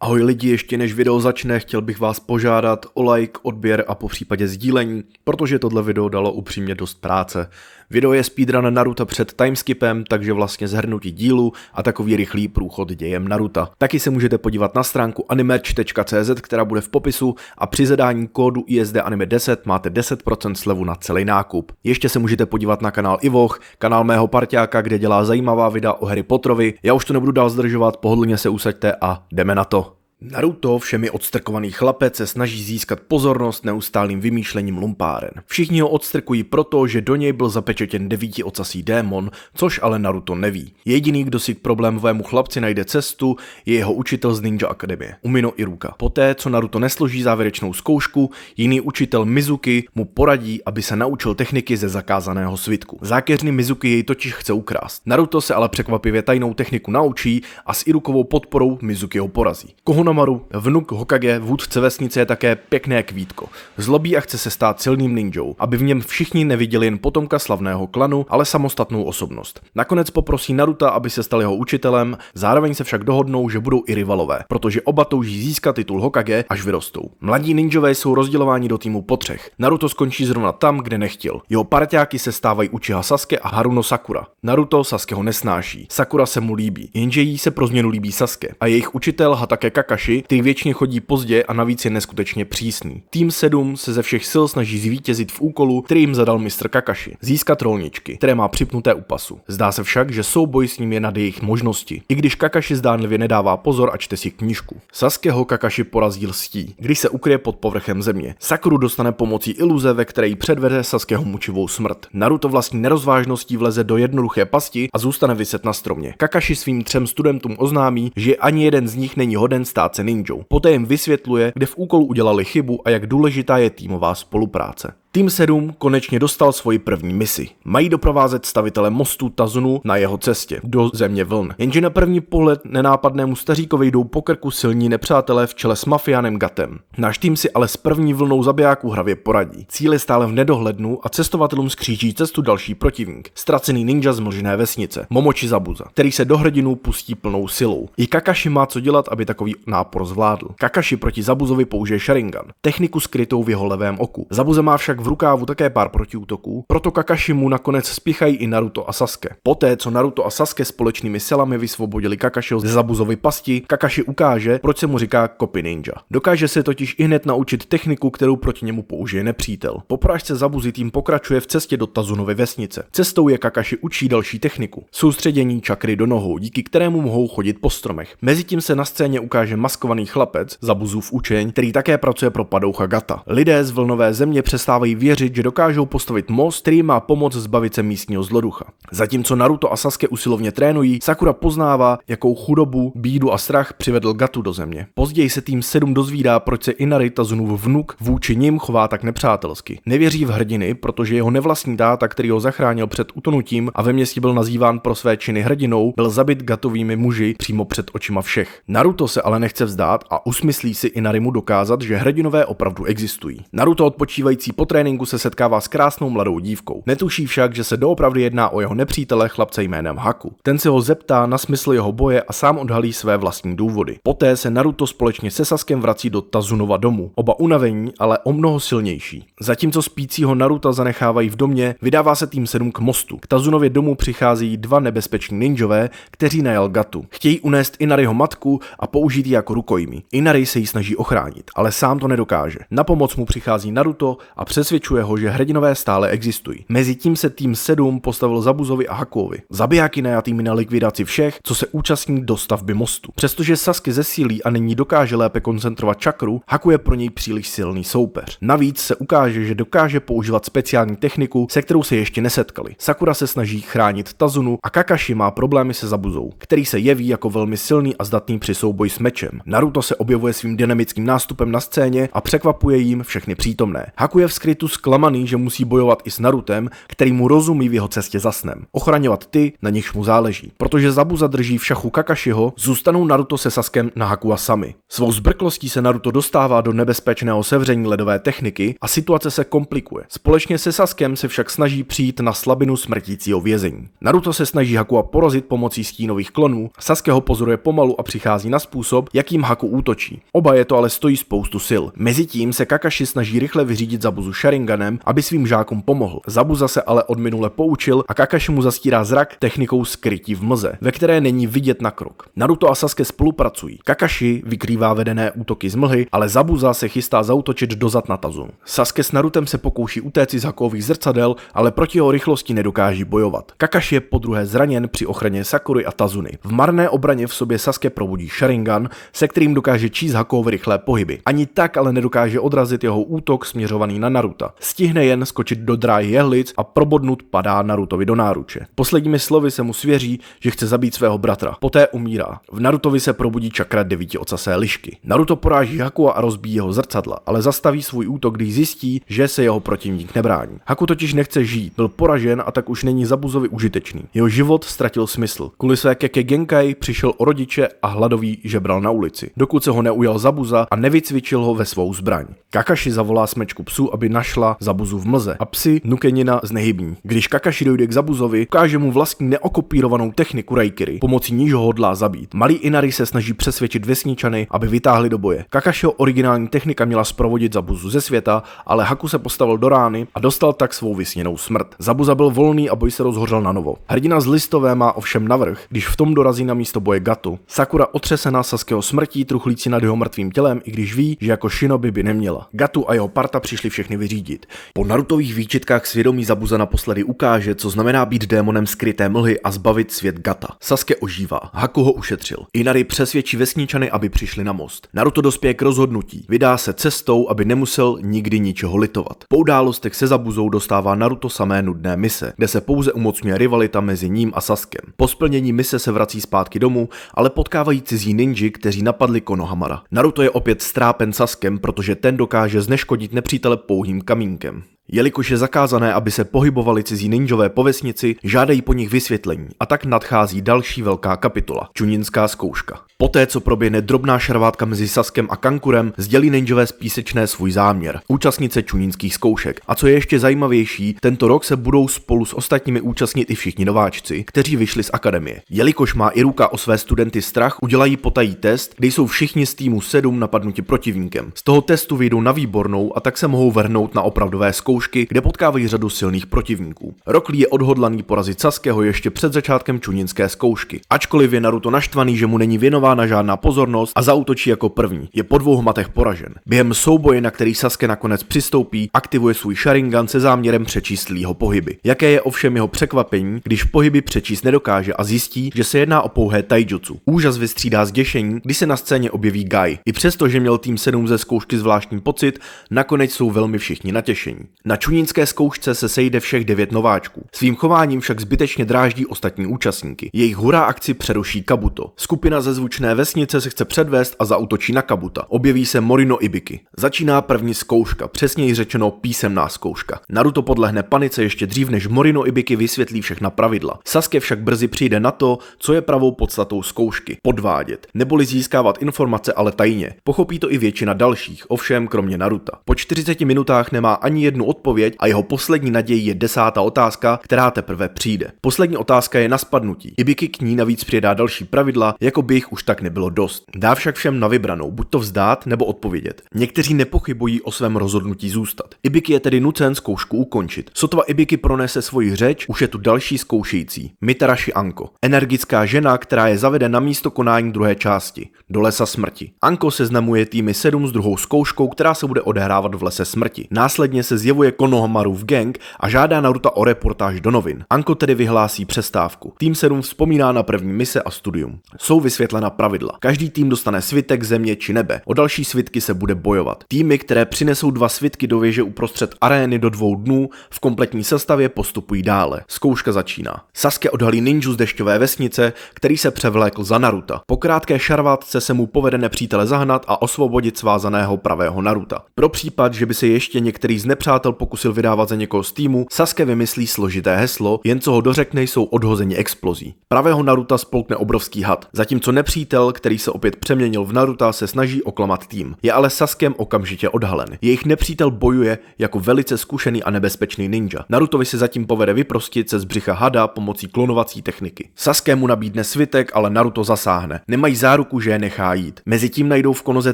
Ahoj lidi, ještě než video začne, chtěl bych vás požádat o like, odběr a popřípadě sdílení, protože tohle video dalo upřímně dost práce. Video je speedrun Naruta před timeskipem, takže vlastně zhrnutí dílu a takový rychlý průchod dějem Naruta. Taky se můžete podívat na stránku animerch.cz, která bude v popisu, a při zadání kódu ISDANIME10 máte 10% slevu na celý nákup. Ještě se můžete podívat na kanál Ivoch, kanál mého parťáka, kde dělá zajímavá videa o Harry Potterovi. Já už to nebudu dál zdržovat, pohodlně se usaďte a jdeme na to. Naruto, všemi odstrkovaný chlapec, se snaží získat pozornost neustálým vymýšlením lumpáren. Všichni ho odstrkují proto, že do něj byl zapečetěn 9ocasý démon, což ale Naruto neví. Jediný, kdo si k problémovému chlapci najde cestu, je jeho učitel z Ninja Akademie, Umino Iruka. Poté, co Naruto nesloží závěrečnou zkoušku, jiný učitel Mizuki mu poradí, aby se naučil techniky ze zakázaného svitku. Zákeřný Mizuki jej totiž chce ukrást. Naruto se ale překvapivě tajnou techniku naučí a s Irukovou podporou Mizuki ho porazí. Konohamaru, vnuk Hokage, vůdce vesnice, je také pěkné kvítko. Zlobí a chce se stát silným ninjou, aby v něm všichni neviděli jen potomka slavného klanu, ale samostatnou osobnost. Nakonec poprosí Naruta, aby se stal jeho učitelem, zároveň se však dohodnou, že budou i rivalové, protože oba touží získat titul Hokage, až vyrostou. Mladí ninjové jsou rozdělováni do týmu po třech. Naruto skončí zrovna tam, kde nechtěl. Jeho parťáky se stávají Uchiha Sasuke a Haruno Sakura. Naruto Sasukeho nesnáší. Sakura se mu líbí, jenže jí se pro změnu líbí Sasuke. A jejich učitel Hatake Kakashi, který věčně chodí pozdě a navíc je neskutečně přísný. Tým 7 se ze všech sil snaží zvítězit v úkolu, který jim zadal mistr Kakashi. Získat rolničky, které má připnuté u pasu. Zdá se však, že souboj s ním je nad jejich možnosti, i když Kakashi zdánlivě nedává pozor a čte si knížku. Sasukeho Kakashi porazí lstí, když se ukryje pod povrchem země. Sakuru dostane pomocí iluze, ve které jí předvede Sasukeho mučivou smrt. Naruto vlastní nerozvážností vleze do jednoduché pasti a zůstane viset na stromě. Kakashi svým 3 studentům oznámí, že ani jeden z nich není hoden stát se ninjou. Poté jim vysvětluje, kde v úkolu udělali chybu a jak důležitá je týmová spolupráce. Tým 7 konečně dostal svoji první misi. Mají doprovázet stavitele mostu Tazunu na jeho cestě do země vln. Jenže na první pohled nenápadnému staříkovi jdou po krku silní nepřátelé v čele s mafiánem Gatem. Náš tým si ale s první vlnou zabijáků hravě poradí. Cíl je stále v nedohlednu a cestovatelům skříží cestu další protivník. Ztracený ninja z mlžné vesnice, Momochi Zabuza, který se do hrdinů pustí plnou silou. I Kakashi má co dělat, aby takový nápor zvládl. Kakashi proti Zabuzovi použije Sharingan, techniku skrytou v jeho levém oku. Zabuza má však v rukávu také pár protiútoků, proto Kakashi mu nakonec spěchají i Naruto a Sasuke. Poté, co Naruto a Sasuke společnými silami vysvobodili Kakashiho ze Zabuzovy pasti, Kakashi ukáže, proč se mu říká Copy Ninja. Dokáže se totiž ihned naučit techniku, kterou proti němu použije nepřítel. Po porážce Zabuzy tým pokračuje v cestě do Tazunovy vesnice. Cestou je Kakashi učí další techniku, soustředění čakry do nohou, díky kterému mohou chodit po stromech. Mezitím se na scéně ukáže maskovaný chlapec, Zabuzův učeň, který také pracuje pro padoucha Gata. Lidé z vlnové země přestávají věřit, že dokážou postavit most, který má pomoct zbavit se místního zloducha. Zatímco Naruto a Sasuke usilovně trénují, Sakura poznává, jakou chudobu, bídu a strach přivedl Gatu do země. Později se tým 7 dozvídá, proč se Inari, Tazunův vnuk, vůči nim chová tak nepřátelsky. Nevěří v hrdiny, protože jeho nevlastní táta, který ho zachránil před utonutím a ve městě byl nazýván pro své činy hrdinou, byl zabit Gatovými muži přímo před očima všech. Naruto se ale nechce vzdát a usmyslí si Inarimu dokázat, že hrdinové opravdu existují. Naruto odpočívající po tréninku se setkává s krásnou mladou dívkou. Netuší však, že se doopravdy jedná o jeho nepřítele, chlapce jménem Haku. Ten se ho zeptá na smysl jeho boje a sám odhalí své vlastní důvody. Poté se Naruto společně se Sasukem vrací do Tazunova domu. Oba unavení, ale o mnoho silnější. Zatímco spícího Naruta zanechávají v domě, vydává se tým 7 k mostu. K Tazunově domu přicházejí 2 nebezpeční ninjové, kteří najal Gatu. Chtějí unést Inariho matku a použít ji jako rukojmí. Inari se jí snaží ochránit, ale sám to nedokáže. Na pomoc mu přichází Naruto a přesvědčuje ho, že hrdinové stále existují. Mezitím se tým 7 postavil Zabuzovi a Hakuovi. Zabijáky najatými na likvidaci všech, co se účastní dostavby mostu. Přestože Sasuke zesílí a nyní dokáže lépe koncentrovat čakru, Haku je pro něj příliš silný soupeř. Navíc se ukáže, že dokáže používat speciální techniku, se kterou se ještě nesetkali. Sakura se snaží chránit Tazunu a Kakashi má problémy se Zabuzou, který se jeví jako velmi silný a zdatný při souboji s mečem. Naruto se objevuje svým dynamickým nástupem na scéně a překvapuje jim všechny přítomné. Haku je v skrytu tu zklamaný, že musí bojovat i s Narutem, který mu rozumí v jeho cestě za snem. Ochraňovat ty, na nichž mu záleží. Protože Zabuza drží v šachu Kakashiho, zůstanou Naruto se Saskem na Hakua sami. Svou zbrklostí se Naruto dostává do nebezpečného sevření ledové techniky a situace se komplikuje. Společně se Saskem se však snaží přijít na slabinu smrtícího vězení. Naruto se snaží Hakua porazit pomocí stínových klonů, Sasuke ho pozoruje pomalu a přichází na způsob, jakým Haku útočí. Oba je to ale stojí spoustu sil. Mezitím se Kakashi snaží rychle vyřídit Zabuzu Sharinganem, aby svým žákům pomohl. Zabuza se ale od minule poučil a Kakashi mu zastírá zrak technikou skrytí v mlze, ve které není vidět na krok. Naruto a Sasuke spolupracují. Kakashi vykrývá vedené útoky z mlhy, ale Zabuza se chystá zaútočit dozad na Tazunu. Sasuke s Narutem se pokouší utéci z Hakuových zrcadel, ale proti jeho rychlosti nedokáží bojovat. Kakashi je podruhé zraněn při ochraně Sakury a Tazuny. V marné obraně v sobě Sasuke probudí Sharingan, se kterým dokáže číst Hakuovy rychlé pohyby. Ani tak ale nedokáže odrazit jeho útok směřovaný na Naruta. Stihne jen skočit do dráhy jehlic a probodnut padá Narutovi do náruče. Posledními slovy se mu svěří, že chce zabít svého bratra. Poté umírá. V Narutovi se probudí čakra 9ocasé lišky. Naruto poráží Hakua a rozbíjí jeho zrcadla, ale zastaví svůj útok, když zjistí, že se jeho protivník nebrání. Haku totiž nechce žít, byl poražen a tak už není Zabuzovi užitečný. Jeho život ztratil smysl. Kvůli své Keke Genkai přišel o rodiče a hladový žebral na ulici, dokud se ho neujal Zabuza a nevycvičil ho ve svou zbraň. Kakashi zavolá smečku psů, aby našla Zabuzu v mlze a psi Nukenina znehybní. Když Kakashi dojde k Zabuzovi, ukáže mu vlastní neokopírovanou techniku Raikiri, pomocí níž ho hodlá zabít. Malý Inari se snaží přesvědčit vesničany, aby vytáhli do boje. Kakashiho originální technika měla sprovodit Zabuzu ze světa, ale Haku se postavil do rány a dostal tak svou vysněnou smrt. Zabuza byl volný a boj se rozhořel na novo. Hrdina z Listové má ovšem navrch, když v tom dorazí na místo boje Gatu. Sakura otřesená Sasukeho smrtí, truchlící nad jeho mrtvým tělem, i když ví, že jako shinobi by neměla. Gatu a jeho parta přišli všechny vyřídit. Po Narutových výčitkách svědomí Zabuza naposledy ukáže, co znamená být démonem skryté mlhy a zbavit svět Gata. Sasuke ožívá. Haku ho ušetřil. Inari přesvědčí vesničany, aby přišli na most. Naruto dospěje k rozhodnutí. Vydá se cestou, aby nemusel nikdy ničeho litovat. Po událostech se Zabuzou dostává Naruto samé nudné mise, kde se pouze umocňuje rivalita mezi ním a Sasukem. Po splnění mise se vrací zpátky domů, ale potkávají cizí ninji, kteří napadli Konohamara. Naruto je opět strápen Sasukem, protože ten dokáže zneškodit nepřítele pouhým kamínkem. Jelikož je zakázané, aby se pohybovali cizí ninjové po vesnici, žádají po nich vysvětlení a tak nadchází další velká kapitola, Čuninská zkouška. Poté, co proběhne drobná šarvátka mezi Sasukem a Kankurem, sdělí ninjové z Písečné svůj záměr, účastnice čuninských zkoušek. A co je ještě zajímavější, tento rok se budou spolu s ostatními účastnit i všichni nováčci, kteří vyšli z akademie. Jelikož má Iruka o své studenty strach, udělají potají test, kde jsou všichni z týmu 7 napadnuti protivníkem. Z toho testu vyjdou na výbornou a tak se mohou vrhnout na opravdové zkoušky, kde potkávají řadu silných protivníků. Rock Lee je odhodlaný porazit Sasukeho ještě před začátkem čuninské zkoušky. Ačkoliv je Naruto naštvaný, že mu není věnována žádná pozornost a zaútočí jako první, je po 2 hmatech poražen. Během souboje, na který Sasuke nakonec přistoupí, aktivuje svůj Sharingan se záměrem přečíst Leeho pohyby. Jaké je ovšem jeho překvapení, když pohyby přečíst nedokáže a zjistí, že se jedná o pouhé taijutsu. Úžas vystřídá zděšení, když se na scéně objeví Guy. I přesto, že měl tým 7 ze zkoušky zvláštní pocit, nakonec jsou velmi všichni natěšení. Na čunínské zkoušce se sejde všech 9 nováčků. Svým chováním však zbytečně dráždí ostatní účastníky. Jejich hurá akci přeruší Kabuto. Skupina ze zvučné vesnice se chce předvést a zaútočí na Kabuta. Objeví se Morino Ibiki. Začíná první zkouška, přesněji řečeno písemná zkouška. Naruto podlehne panice ještě dřív, než Morino Ibiki vysvětlí všechna pravidla. Sasuke však brzy přijde na to, co je pravou podstatou zkoušky. Podvádět, neboli získávat informace, ale tajně. Pochopí to i většina dalších, ovšem kromě Naruta. Po 40 minutách nemá ani jednu odpověď a jeho poslední nadějí je 10. otázka, která teprve přijde. Poslední otázka je na spadnutí. Ibiki k ní navíc přidá další pravidla, jako by jich už tak nebylo dost. Dá však všem na vybranou, buď to vzdát nebo odpovědět. Někteří nepochybují o svém rozhodnutí zůstat. Ibiki je tedy nucen zkoušku ukončit. Sotva Ibiki pronese svoji řeč, už je tu další zkoušející. Mitarashi Anko. Energická žena, která je zavedena na místo konání druhé části, do lesa smrti. Anko seznamuje týmy 7 s druhou zkouškou, která se bude odehrávat v lese smrti. Následně se zjevuje Konohamarův gang a žádá Naruta o reportáž do novin. Anko tedy vyhlásí přestávku. Tým 7 vzpomíná na první mise a studium. Jsou vysvětlena pravidla. Každý tým dostane svitek země či nebe. O další svitky se bude bojovat. Týmy, které přinesou 2 svitky do věže uprostřed arény do 2 dnů, v kompletní sestavě postupují dále. Zkouška začíná. Sasuke odhalí ninju z dešťové vesnice, který se převlékl za Naruta. Po krátké šarvátce se mu povede nepřítele zahnat a osvobodit svázaného pravého Naruta. Pro případ, že by se ještě některý z nepřátel pokusil vydávat za někoho z týmu, Sasuke vymyslí složité heslo, jen co ho dořekne, jsou odhozeni explozí. Pravého Naruta spolkne obrovský had, zatímco nepřítel, který se opět přeměnil v Naruta, se snaží oklamat tým. Je ale Sasukem okamžitě odhalen. Jejich nepřítel bojuje jako velice zkušený a nebezpečný ninja. Narutovi se zatím povede vyprostit se z břicha hada pomocí klonovací techniky. Sasuke mu nabídne svitek, ale Naruto zasáhne. Nemají záruku, že je nechá jít. Mezitím najdou v konoze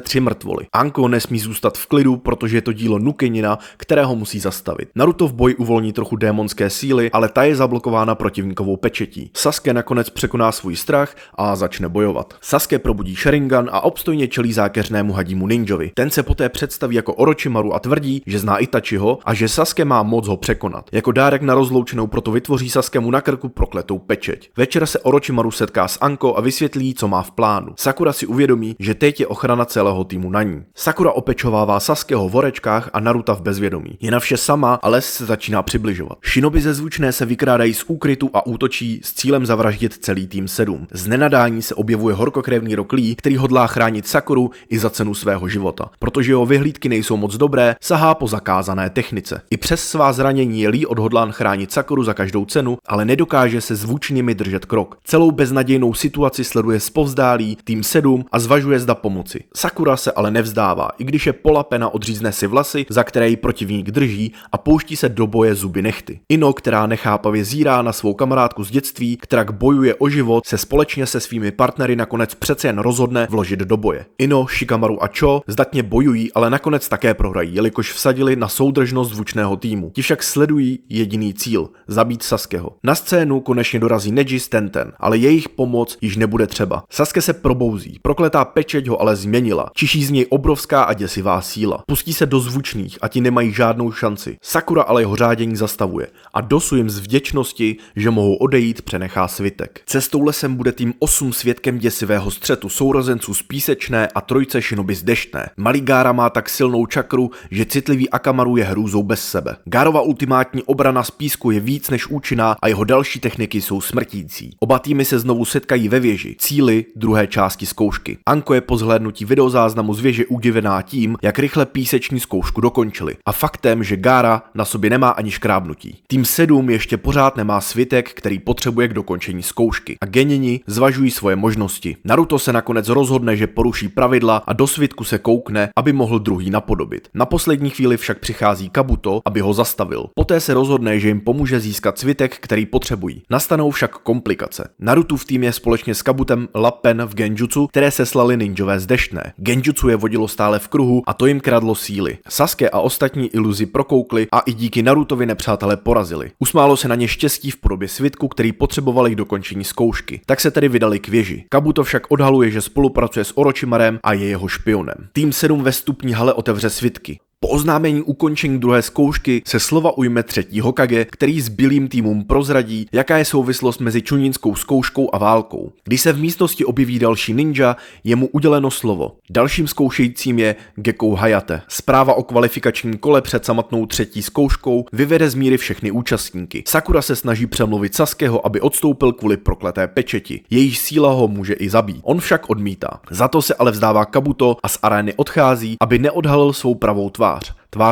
3 mrtvoly. Anko nesmí zůstat v klidu, protože je to dílo Nukenina, kterého musí zastavit. Naruto v boji uvolní trochu démonské síly, ale ta je zablokována protivníkovou pečetí. Sasuke nakonec překoná svůj strach a začne bojovat. Sasuke probudí Sharingan a obstojně čelí zákeřnému hadímu ninjovi. Ten se poté představí jako Orochimaru a tvrdí, že zná Itachiho a že Sasuke má moc ho překonat. Jako dárek na rozloučenou proto vytvoří Sasuke mu na krku prokletou pečeť. Večer se Orochimaru setká s Anko a vysvětlí, co má v plánu. Sakura si uvědomí, že teď je ochrana celého týmu na ní. Sakura opečovává Sasukeho v horečkách a Naruta v bezvědomí. Je na vše sama a les se začíná přibližovat. Shinobi ze Zvučné se vykrádají z úkrytu a útočí s cílem zavraždit celý tým 7. Z nenadání se objevuje horkokrevný Rock Lee, který hodlá chránit Sakuru i za cenu svého života. Protože jeho vyhlídky nejsou moc dobré, sahá po zakázané technice. I přes svá zranění je Lee odhodlán chránit Sakuru za každou cenu, ale nedokáže se Zvučnými držet krok. Celou beznadějnou situaci sleduje zpovzdálí tým 7 a zvažuje, zda pomoci. Sakura se ale nevzdává, i když je polapena, odřízne si vlasy, za které ji protivník drží, a pouští se do boje zuby nehty. Ino, která nechápavě zírá na svou kamarádku z dětství, která bojuje o život, se společně se svými partnery nakonec přece jen rozhodne vložit do boje. Ino, Shikamaru a Cho zdatně bojují, ale nakonec také prohrají, jelikož vsadili na soudržnost Zvučného týmu. Ti však sledují jediný cíl – zabít Sasukeho. Na scénu konečně dorazí Neji s Tenten, ale jejich pomoc již nebude třeba. Sasuke se probouzí, prokletá pečeť ho ale změnila. Čiší z něj obrovská a děsivá síla. Pustí se do Zvučných a ti nemají žádnou šanci. Sakura ale jeho řádění zastavuje a Dosu jim z vděčnosti, že mohou odejít, přenechá svitek. Cestou lesem bude tým 8 svědkem děsivého střetu sourozenců z Písečné a trojce Shinobi z Deštné. Malý Gaara má tak silnou čakru, že citlivý Akamaru je hrůzou bez sebe. Gaarova ultimátní obrana z písku je víc než účinná a jeho další techniky jsou smrtící. Oba týmy se znovu setkají ve věži, cíli druhé části zkoušky. Anko je po zhlédnutí videozáznamu z věže udivená tím, jak rychle píseční zkoušku dokončili, a faktem, že Gaara na sobě nemá ani škrábnutí. Tým 7 ještě pořád nemá svitek, který potřebuje k dokončení zkoušky, a geněni zvažují svoje možnosti. Naruto se nakonec rozhodne, že poruší pravidla a do svitku se koukne, aby mohl druhý napodobit. Na poslední chvíli však přichází Kabuto, aby ho zastavil. Poté se rozhodne, že jim pomůže získat svitek, který potřebují. Nastanou však komplikace. Narutův tým je společně s Kabutem lapen v genjutsu, které seslali ninjové z Deštné. Genjutsu je vodilo stále v kruhu a to jim kradlo síly. Sasuke a ostatní iluzi prokoukli a i díky Narutovi nepřátelé porazili. Usmálo se na ně štěstí v podobě svitku, který potřebovali k dokončení zkoušky. Tak se tedy vydali k věži. Kabuto však odhaluje, že spolupracuje s Orochimarem a je jeho špionem. Tým 7 ve vstupní hale otevře svitky. Po oznámení ukončení druhé zkoušky se slova ujme třetí Hokage, který zbylým týmům prozradí, jaká je souvislost mezi čunínskou zkouškou a válkou. Když se v místnosti objeví další ninja, je mu uděleno slovo. Dalším zkoušejícím je Gekkou Hayate. Zpráva o kvalifikačním kole před samotnou třetí zkouškou vyvede z míry všechny účastníky. Sakura se snaží přemluvit Sasukeho, aby odstoupil kvůli prokleté pečeti. Jejíž síla ho může i zabít. On však odmítá. Za to se ale vzdává Kabuto a z arény odchází, aby neodhalil svou pravou tvář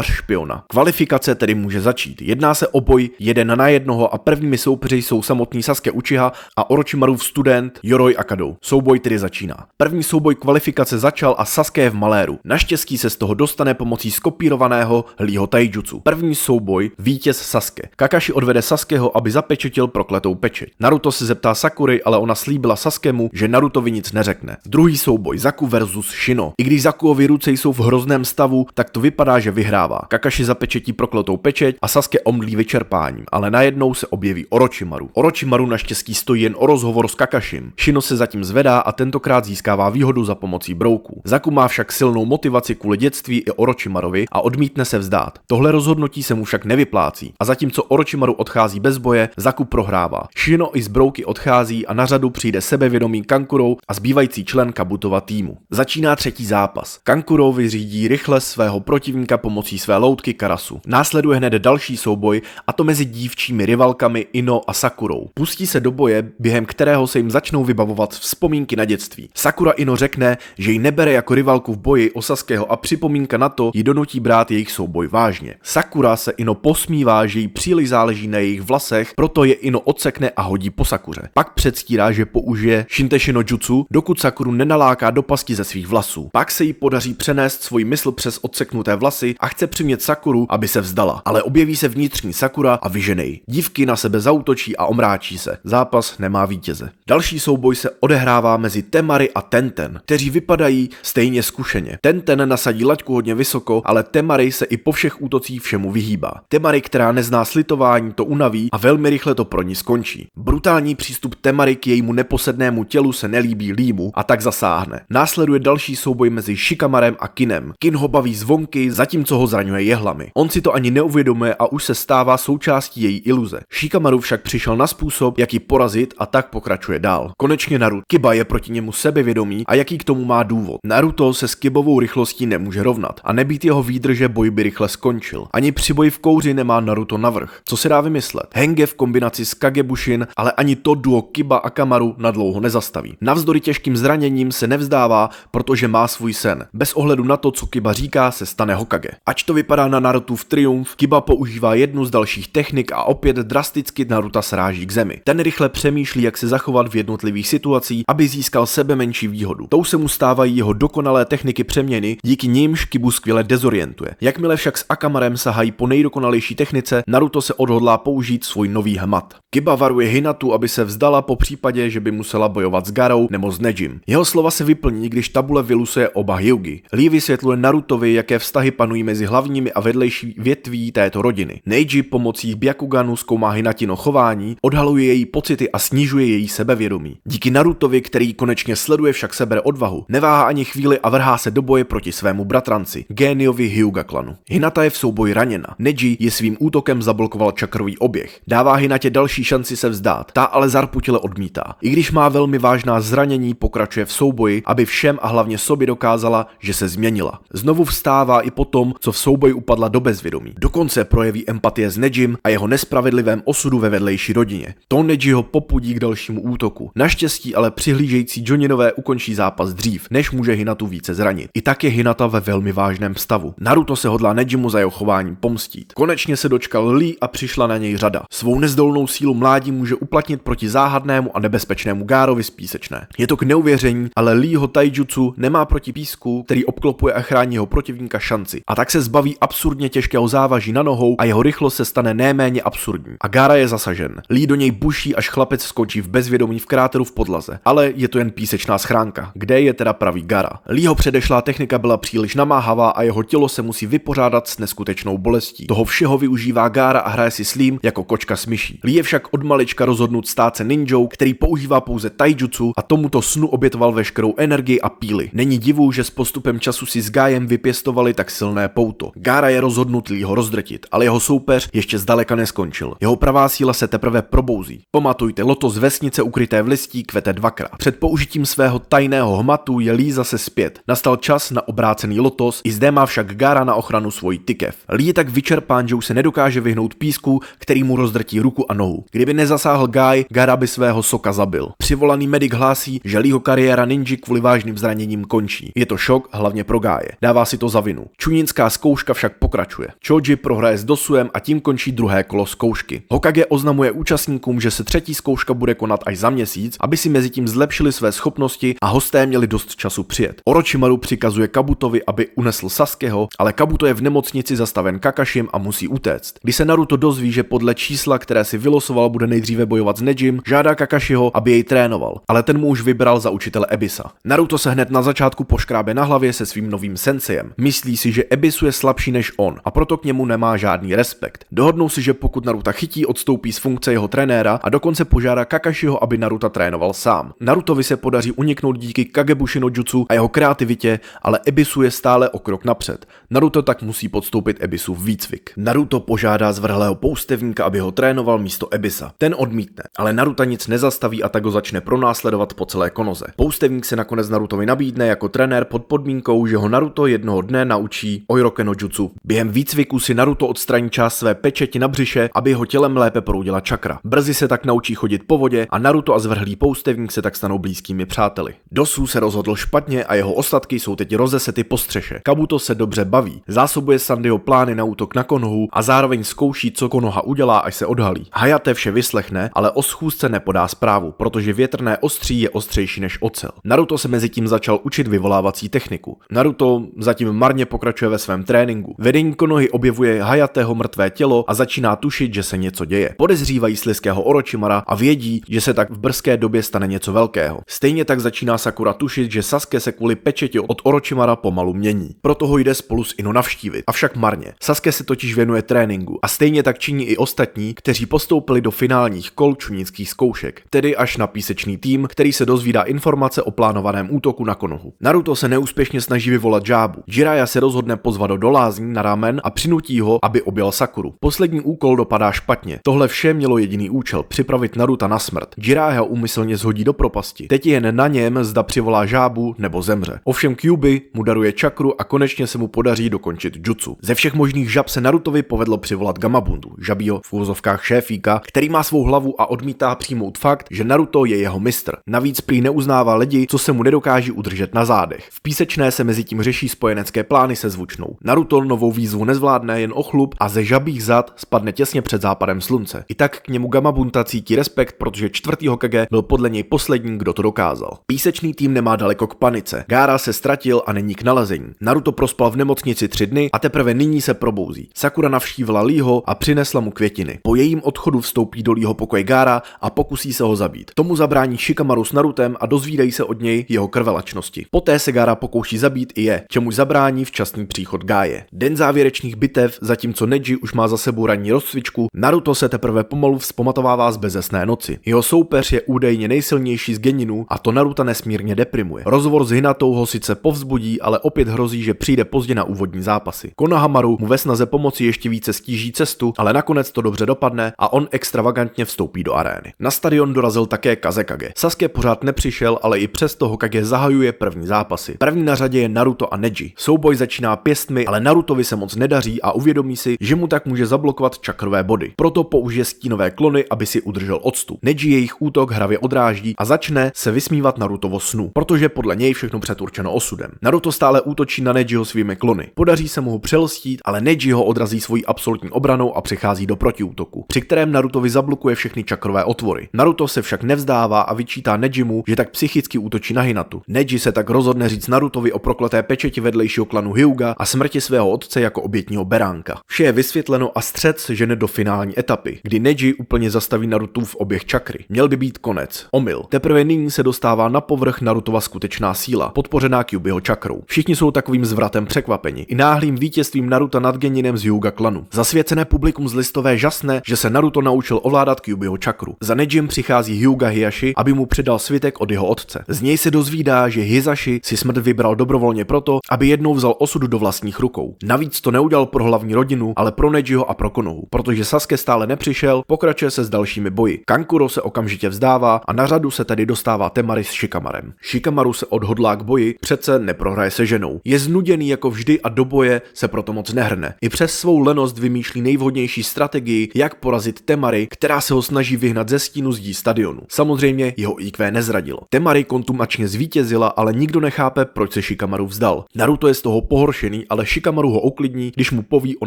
špiona. Kvalifikace tedy může začít. Jedná se o boj 1 na 1 a prvními soupeři jsou samotný Sasuke Uchiha a Orochimarův student Yoroi Akadou. Souboj tedy začíná. První souboj kvalifikace začal a Sasuke je v maléru. Naštěstí se z toho dostane pomocí skopírovaného Leeho taijutsu. První souboj vítěz Sasuke. Kakashi odvede Sasukeho, aby zapečetil prokletou pečeť. Naruto se zeptá Sakury, ale ona slíbila Sasukemu, že Narutovi nic neřekne. Druhý souboj Zaku versus Shino. I když Zakuovi ruce jsou v hrozném stavu, tak to vypadá, že vyhrává. Kakashi zapečetí prokletou pečeť a Sasuke omdlí vyčerpáním, ale najednou se objeví Orochimaru. Orochimaru naštěstí stojí jen o rozhovor s Kakashim. Shino se zatím zvedá a tentokrát získává výhodu za pomocí brouků. Zaku má však silnou motivaci kvůli dětství i Orochimarovi a odmítne se vzdát. Tohle rozhodnutí se mu však nevyplácí a zatímco Orochimaru odchází bez boje, Zaku prohrává. Shino i z brouky odchází a na řadu přijde sebevědomý Kankuro a zbývající člen Kabutova týmu. Začíná třetí zápas. Kankuro vyřídí rychle svého protivníka pomocí pomocí své loutky Karasu. Následuje hned další souboj, a to mezi dívčími rivalkami Ino a Sakurou. Pustí se do boje, během kterého se jim začnou vybavovat vzpomínky na dětství. Sakura Ino řekne, že ji nebere jako rivalku v boji o Sasukeho a připomínka na to ji donutí brát jejich souboj vážně. Sakura se Ino posmívá, že jí příliš záleží na jejich vlasech, proto je Ino odsekne a hodí po Sakuře. Pak předstírá, že použije Shinteshi no jutsu, dokud Sakuru nenaláká do pasti ze svých vlasů. Pak se jí podaří přenést svůj mysl přes odseknuté vlasy a chce přimět Sakuru, aby se vzdala. Ale objeví se vnitřní Sakura a vyžene ji. Dívky na sebe zaútočí a omráčí se. Zápas nemá vítěze. Další souboj se odehrává mezi Temari a Tenten, kteří vypadají stejně zkušeně. Tenten nasadí laťku hodně vysoko, ale Temari se i po všech útocích všemu vyhýbá. Temari, která nezná slitování, to unaví a velmi rychle to pro ní skončí. Brutální přístup Temari k jejímu neposednému tělu se nelíbí Límu a tak zasáhne. Následuje další souboj mezi Shikamarem a Kinem. Kin ho baví zvonky, zatímco ho zraňuje jehlami. On si to ani neuvědomuje a už se stává součástí její iluze. Shikamaru však přišel na způsob, jak ji porazit, a tak pokračuje dál. Konečně Naruto. Kiba je proti němu sebevědomý a jaký k tomu má důvod. Naruto se s Kibovou rychlostí nemůže rovnat a nebýt jeho výdrže boj by rychle skončil. Ani při boji v kouři nemá Naruto navrch. Co se dá vymyslet? Henge v kombinaci s Kagebushin, ale ani to duo Kiba a Kamaru nadlouho nezastaví. Navzdory těžkým zraněním se nevzdává, protože má svůj sen. Bez ohledu na to, co Kiba říká, se stane Hokage. Ač to vypadá na Narutův triumf, Kiba používá jednu z dalších technik a opět drasticky Naruta sráží k zemi. Ten rychle přemýšlí, jak se zachovat v jednotlivých situacích, aby získal sebe menší výhodu. Tou se mu stávají jeho dokonalé techniky přeměny, díky nimž Kibu skvěle dezorientuje. Jakmile však s Akamarem sahají po nejdokonalejší technice, Naruto se odhodlá použít svůj nový hmat. Kiba varuje Hinatu, aby se vzdala po případě, že by musela bojovat s Garou nebo s Nejim. Jeho slova se vyplní, když tabule vylusuje oba Hyugi. Lee vysvětluje Narutovi, jaké vztahy panují mezi hlavními a vedlejší větví této rodiny. Neji pomocí Byakuganu zkoumá Hinatino chování, odhaluje její pocity a snižuje její sebevědomí. Díky Narutovi, který konečně sleduje, však sebere odvahu. Neváhá ani chvíli a vrhá se do boje proti svému bratranci, géniovi Hyuga klanu. Hinata je v souboji raněna. Neji ji svým útokem zablokoval čakrový oběh. Dává Hinatě další šanci se vzdát. Ta ale zarputile odmítá. I když má velmi vážná zranění, pokračuje v souboji, aby všem a hlavně sobě dokázala, že se změnila. Znovu vstává i po tom, co v souboji upadla do bezvědomí. Dokonce projeví empatie s Nejim a jeho nespravedlivém osudu ve vedlejší rodině. To Neji ho popudí k dalšímu útoku. Naštěstí ale přihlížející Joninové ukončí zápas dřív, než může Hinatu více zranit. I tak je Hinata ve velmi vážném stavu. Naruto se hodlá Nejimu za jeho chování pomstít. Konečně se dočkal Lee a přišla na něj řada. Svou nezdolnou sílu mládí může uplatnit proti záhadnému a nebezpečnému Garovi z Písečné. Je to k neuvěření, ale Leeho taijutsu nemá proti písku, který obklopuje a chrání jeho protivníka, šanci. A tak se zbaví absurdně těžkého závaží na nohou a jeho rychlost se stane neméně absurdní. A Gaara je zasažen. Lee do něj buší, až chlapec skončí v bezvědomí v kráteru v podlaze. Ale je to jen písečná schránka. Kde je teda pravý Gaara? Leeho předešlá technika byla příliš namáhavá a jeho tělo se musí vypořádat s neskutečnou bolestí. Toho všeho využívá Gaara a hraje si s Leem jako kočka s myší. Lee je však od malička rozhodnut stát se ninjou, který používá pouze taijutsu a tomuto snu obětoval veškerou energii a píly. Není divu, že s postupem času si s Gaiem vypěstovali tak silné pouto. Gaara je rozhodnut Leeho rozdrtit, ale jeho soupeř ještě zdaleka neskončil. Jeho pravá síla se teprve probouzí. Pamatujte, lotos vesnice ukryté v listí kvete dvakrát. Před použitím svého tajného hmatu je Lee zase zpět. Nastal čas na obrácený lotos, i zde má však Gaara na ochranu svoji tykev. Lee je tak vyčerpán, že už se nedokáže vyhnout písku, který mu rozdrtí ruku a nohu. Kdyby nezasáhl Gai, Gaara by svého soka zabil. Přivolaný medic hlásí, že Leeho kariéra ninji kvůli vážným zraněním končí. Je to šok, hlavně pro Gaie. Dává si to za vinu. Čuninská zkouška však pokračuje. Choji prohraje s Dosuem a tím končí druhé kolo zkoušky. Hokage oznamuje účastníkům, že se třetí zkouška bude konat až za měsíc, aby si mezitím zlepšili své schopnosti a hosté měli dost času přijet. Orochimaru přikazuje Kabutovi, aby unesl Sasukeho, ale Kabuto je v nemocnici zastaven Kakashim a musí utéct. Když se Naruto dozví, že podle čísla, které si vylosoval, bude nejdříve bojovat s Nejim, žádá Kakashiho, aby jej trénoval, ale ten mu už vybral za učitele Ebisa. Naruto se hned na začátku poškrábe na hlavě se svým novým sensejem. Myslí si, že Ebisu je slabší než on a proto k němu nemá žádný respekt. Dohodnou si, že pokud Naruta chytí, odstoupí z funkce jeho trenéra a dokonce požádá Kakashiho, aby Naruta trénoval sám. Narutovi se podaří uniknout díky Kagebushi no jutsu a jeho kreativitě, ale Ebisu je stále o krok napřed. Naruto tak musí podstoupit Ebisu výcvik. Naruto požádá zvrhlého poustevníka, aby ho trénoval místo Ebisa. Ten odmítne, ale Naruta nic nezastaví a tak ho začne pronásledovat po celé Konoze. Poustevník se nakonec Narutovi nabídne jako trenér pod podmínkou, že ho Naruto jednoho dne naučí Shoryuken no jutsu. Během výcviku si Naruto odstraní část své pečeti na břiše, aby jeho tělem lépe proudila čakra. Brzy se tak naučí chodit po vodě a Naruto a zvrhlý poustevník se tak stanou blízkými přáteli. Dosu se rozhodl špatně a jeho ostatky jsou teď rozesety po střeše. Kabuto se dobře baví, zásobuje Sandyho plány na útok na Konohu a zároveň zkouší, co Konoha udělá, až se odhalí. Hayate vše vyslechne, ale o schůzce nepodá zprávu, protože větrné ostří je ostřejší než ocel. Naruto se mezitím začal učit vyvolávací techniku. Naruto zatím marně pokračuje ve svém tréninku. Vedení Konohy objevuje Hayateho mrtvé tělo a začíná tušit, že se něco děje. Podezřívají slizkého Orochimara a vědí, že se tak v brzké době stane něco velkého. Stejně tak začíná Sakura tušit, že Sasuke se kvůli pečeti od Orochimara pomalu mění. Proto ho jde spolu s Ino navštívit, avšak marně. Sasuke se totiž věnuje tréninku a stejně tak činí i ostatní, kteří postoupili do finálních kol čuninských zkoušek, tedy až na písečný tým, který se dozvídá informace o plánovaném útoku na Konohu. Naruto se neúspěšně snaží vyvolat Džábu. Jiraiya se rozhodne pozvat do lázní na ramen a přinutí ho, aby objel Sakuru. Poslední úkol dopadá špatně. Tohle vše mělo jediný účel: připravit Naruta na smrt. Jiraiya úmyslně zhodí do propasti. Teď je jen na něm, zda přivolá Džábu nebo zemře. Ovšem Kyuubi mu daruje čakru a konečně se mu podaří dokončit jutsu. Ze všech možných žab se Narutovi povedlo přivolat Gamabundu, žabího v úvozovkách šéfíka, který má svou hlavu a odmítá přijmout fakt, že Naruto je jeho mistr. Navíc prý neuznává lidi, co se mu nedokáží udržet na zádech. V písečné se mezitím řeší spojenecké plány se zvučnou. Naruto novou výzvu nezvládne jen o chlup a ze žabých zad spadne těsně před západem slunce. I tak k němu Gamabunta cítí respekt, protože čtvrtý Hokage byl podle něj poslední, kdo to dokázal. Písečný tým nemá daleko k panice. Gaara se ztratil a není k nalezení. Naruto prospal v nemocnici 3 dny a teprve nyní se probouzí. Sakura navštívila Leeho a přinesla mu květiny. Po jejím odchodu vstoupí do Leeho pokoje Gaara a pokusí se ho zabít. Tomu zabrání Shikamaru s Narutem a dozvídají se od něj jeho krvelačnosti. Poté se Gaara pokouší zabít i je, čemuž zabrání včasný příchod Gáje. Den závěrečných bitev, zatímco Neji už má za sebou ranní rozcvičku, Naruto se teprve pomalu vzpamatovává z bezesné noci. Jeho soupeř je údajně nejsilnější z geninů a to Naruta nesmírně deprimuje. Rozhovor s Hinatou ho sice povzbudí, ale opět hrozí, že přijde pozdě na úvodní zápasy. Konohamaru mu ve snaze pomoci ještě více stíží cestu, ale nakonec to dobře dopadne a on extravagantně vstoupí do arény. Na stadion dorazil také Kazekage. Sasuke pořád nepřišel, ale i přesto Hokage zahajuje první zápasy. První na řadě je Naruto a Neji. Souboj začíná pěstmi, ale Narutovi se moc nedaří a uvědomí si, že mu tak může zablokovat čakrové body. Proto použije stínové klony, aby si udržel odstup. Neji jejich útok hravě odráží a začne se vysmívat Narutovo snu, protože podle něj všechno předurčeno osudem. Naruto stále útočí na Nejiho svými klony. Podaří se mu ho přelstít, ale Neji ho odrazí svojí absolutní obranou a přichází do protiútoku, při kterém Narutovi zablokuje všechny čakrové otvory. Naruto se však nevzdává a vyčítá Nejimu, že tak psychicky útočí na Hinatu. Neji se tak rozhodne říct Narutovi o prokleté pečeti vedlejšího klanu Hyuga a smrti svého otce jako obětního beránka. Vše je vysvětleno a střet se žene do finální etapy, kdy Neji úplně zastaví Narutův oběh čakry. Měl by být konec. Omyl. Teprve nyní se dostává na povrch Narutova skutečná síla, podpořená Kyuubiho čakrou. Všichni jsou takovým zvratem překvapeni. I náhlým vítězstvím Naruta nad geninem z Hyuga klanu. Zasvěcené publikum z listové žasne, že se Naruto naučil ovládat Kyuubiho čakru. Za Nejim přichází Hyuga Hiyashi, aby mu předal svitek od jeho otce. Z něj se dozvídá, že Hisashi si smrt vybral dobrovolně proto, aby jednou vzal osud do vlastních rukou. Navíc to neudělal pro hlavní rodinu, ale pro Nejiho a pro Konohu. Protože Sasuke stále nepřišel, pokračuje se s dalšími boji. Kankuro se okamžitě vzdává a na řadu se tedy dostává Temari s Shikamarem. Shikamaru se odhodlá k boji, přece neprohraje se ženou. Je znuděný jako vždy a do boje se proto moc nehrne. I přes svou lenost vymýšlí nejvhodnější strategii, jak porazit Temari, která se ho snaží vyhnat ze stínu zdí stadionu. Samozřejmě jeho IQ nezradilo. Temari kontumačně zvítězila, ale nikdo nechápe, proč se Shikamaru vzdal. Naruto je z toho pohoršený, ale Shikamaru ho uklidní, když mu poví o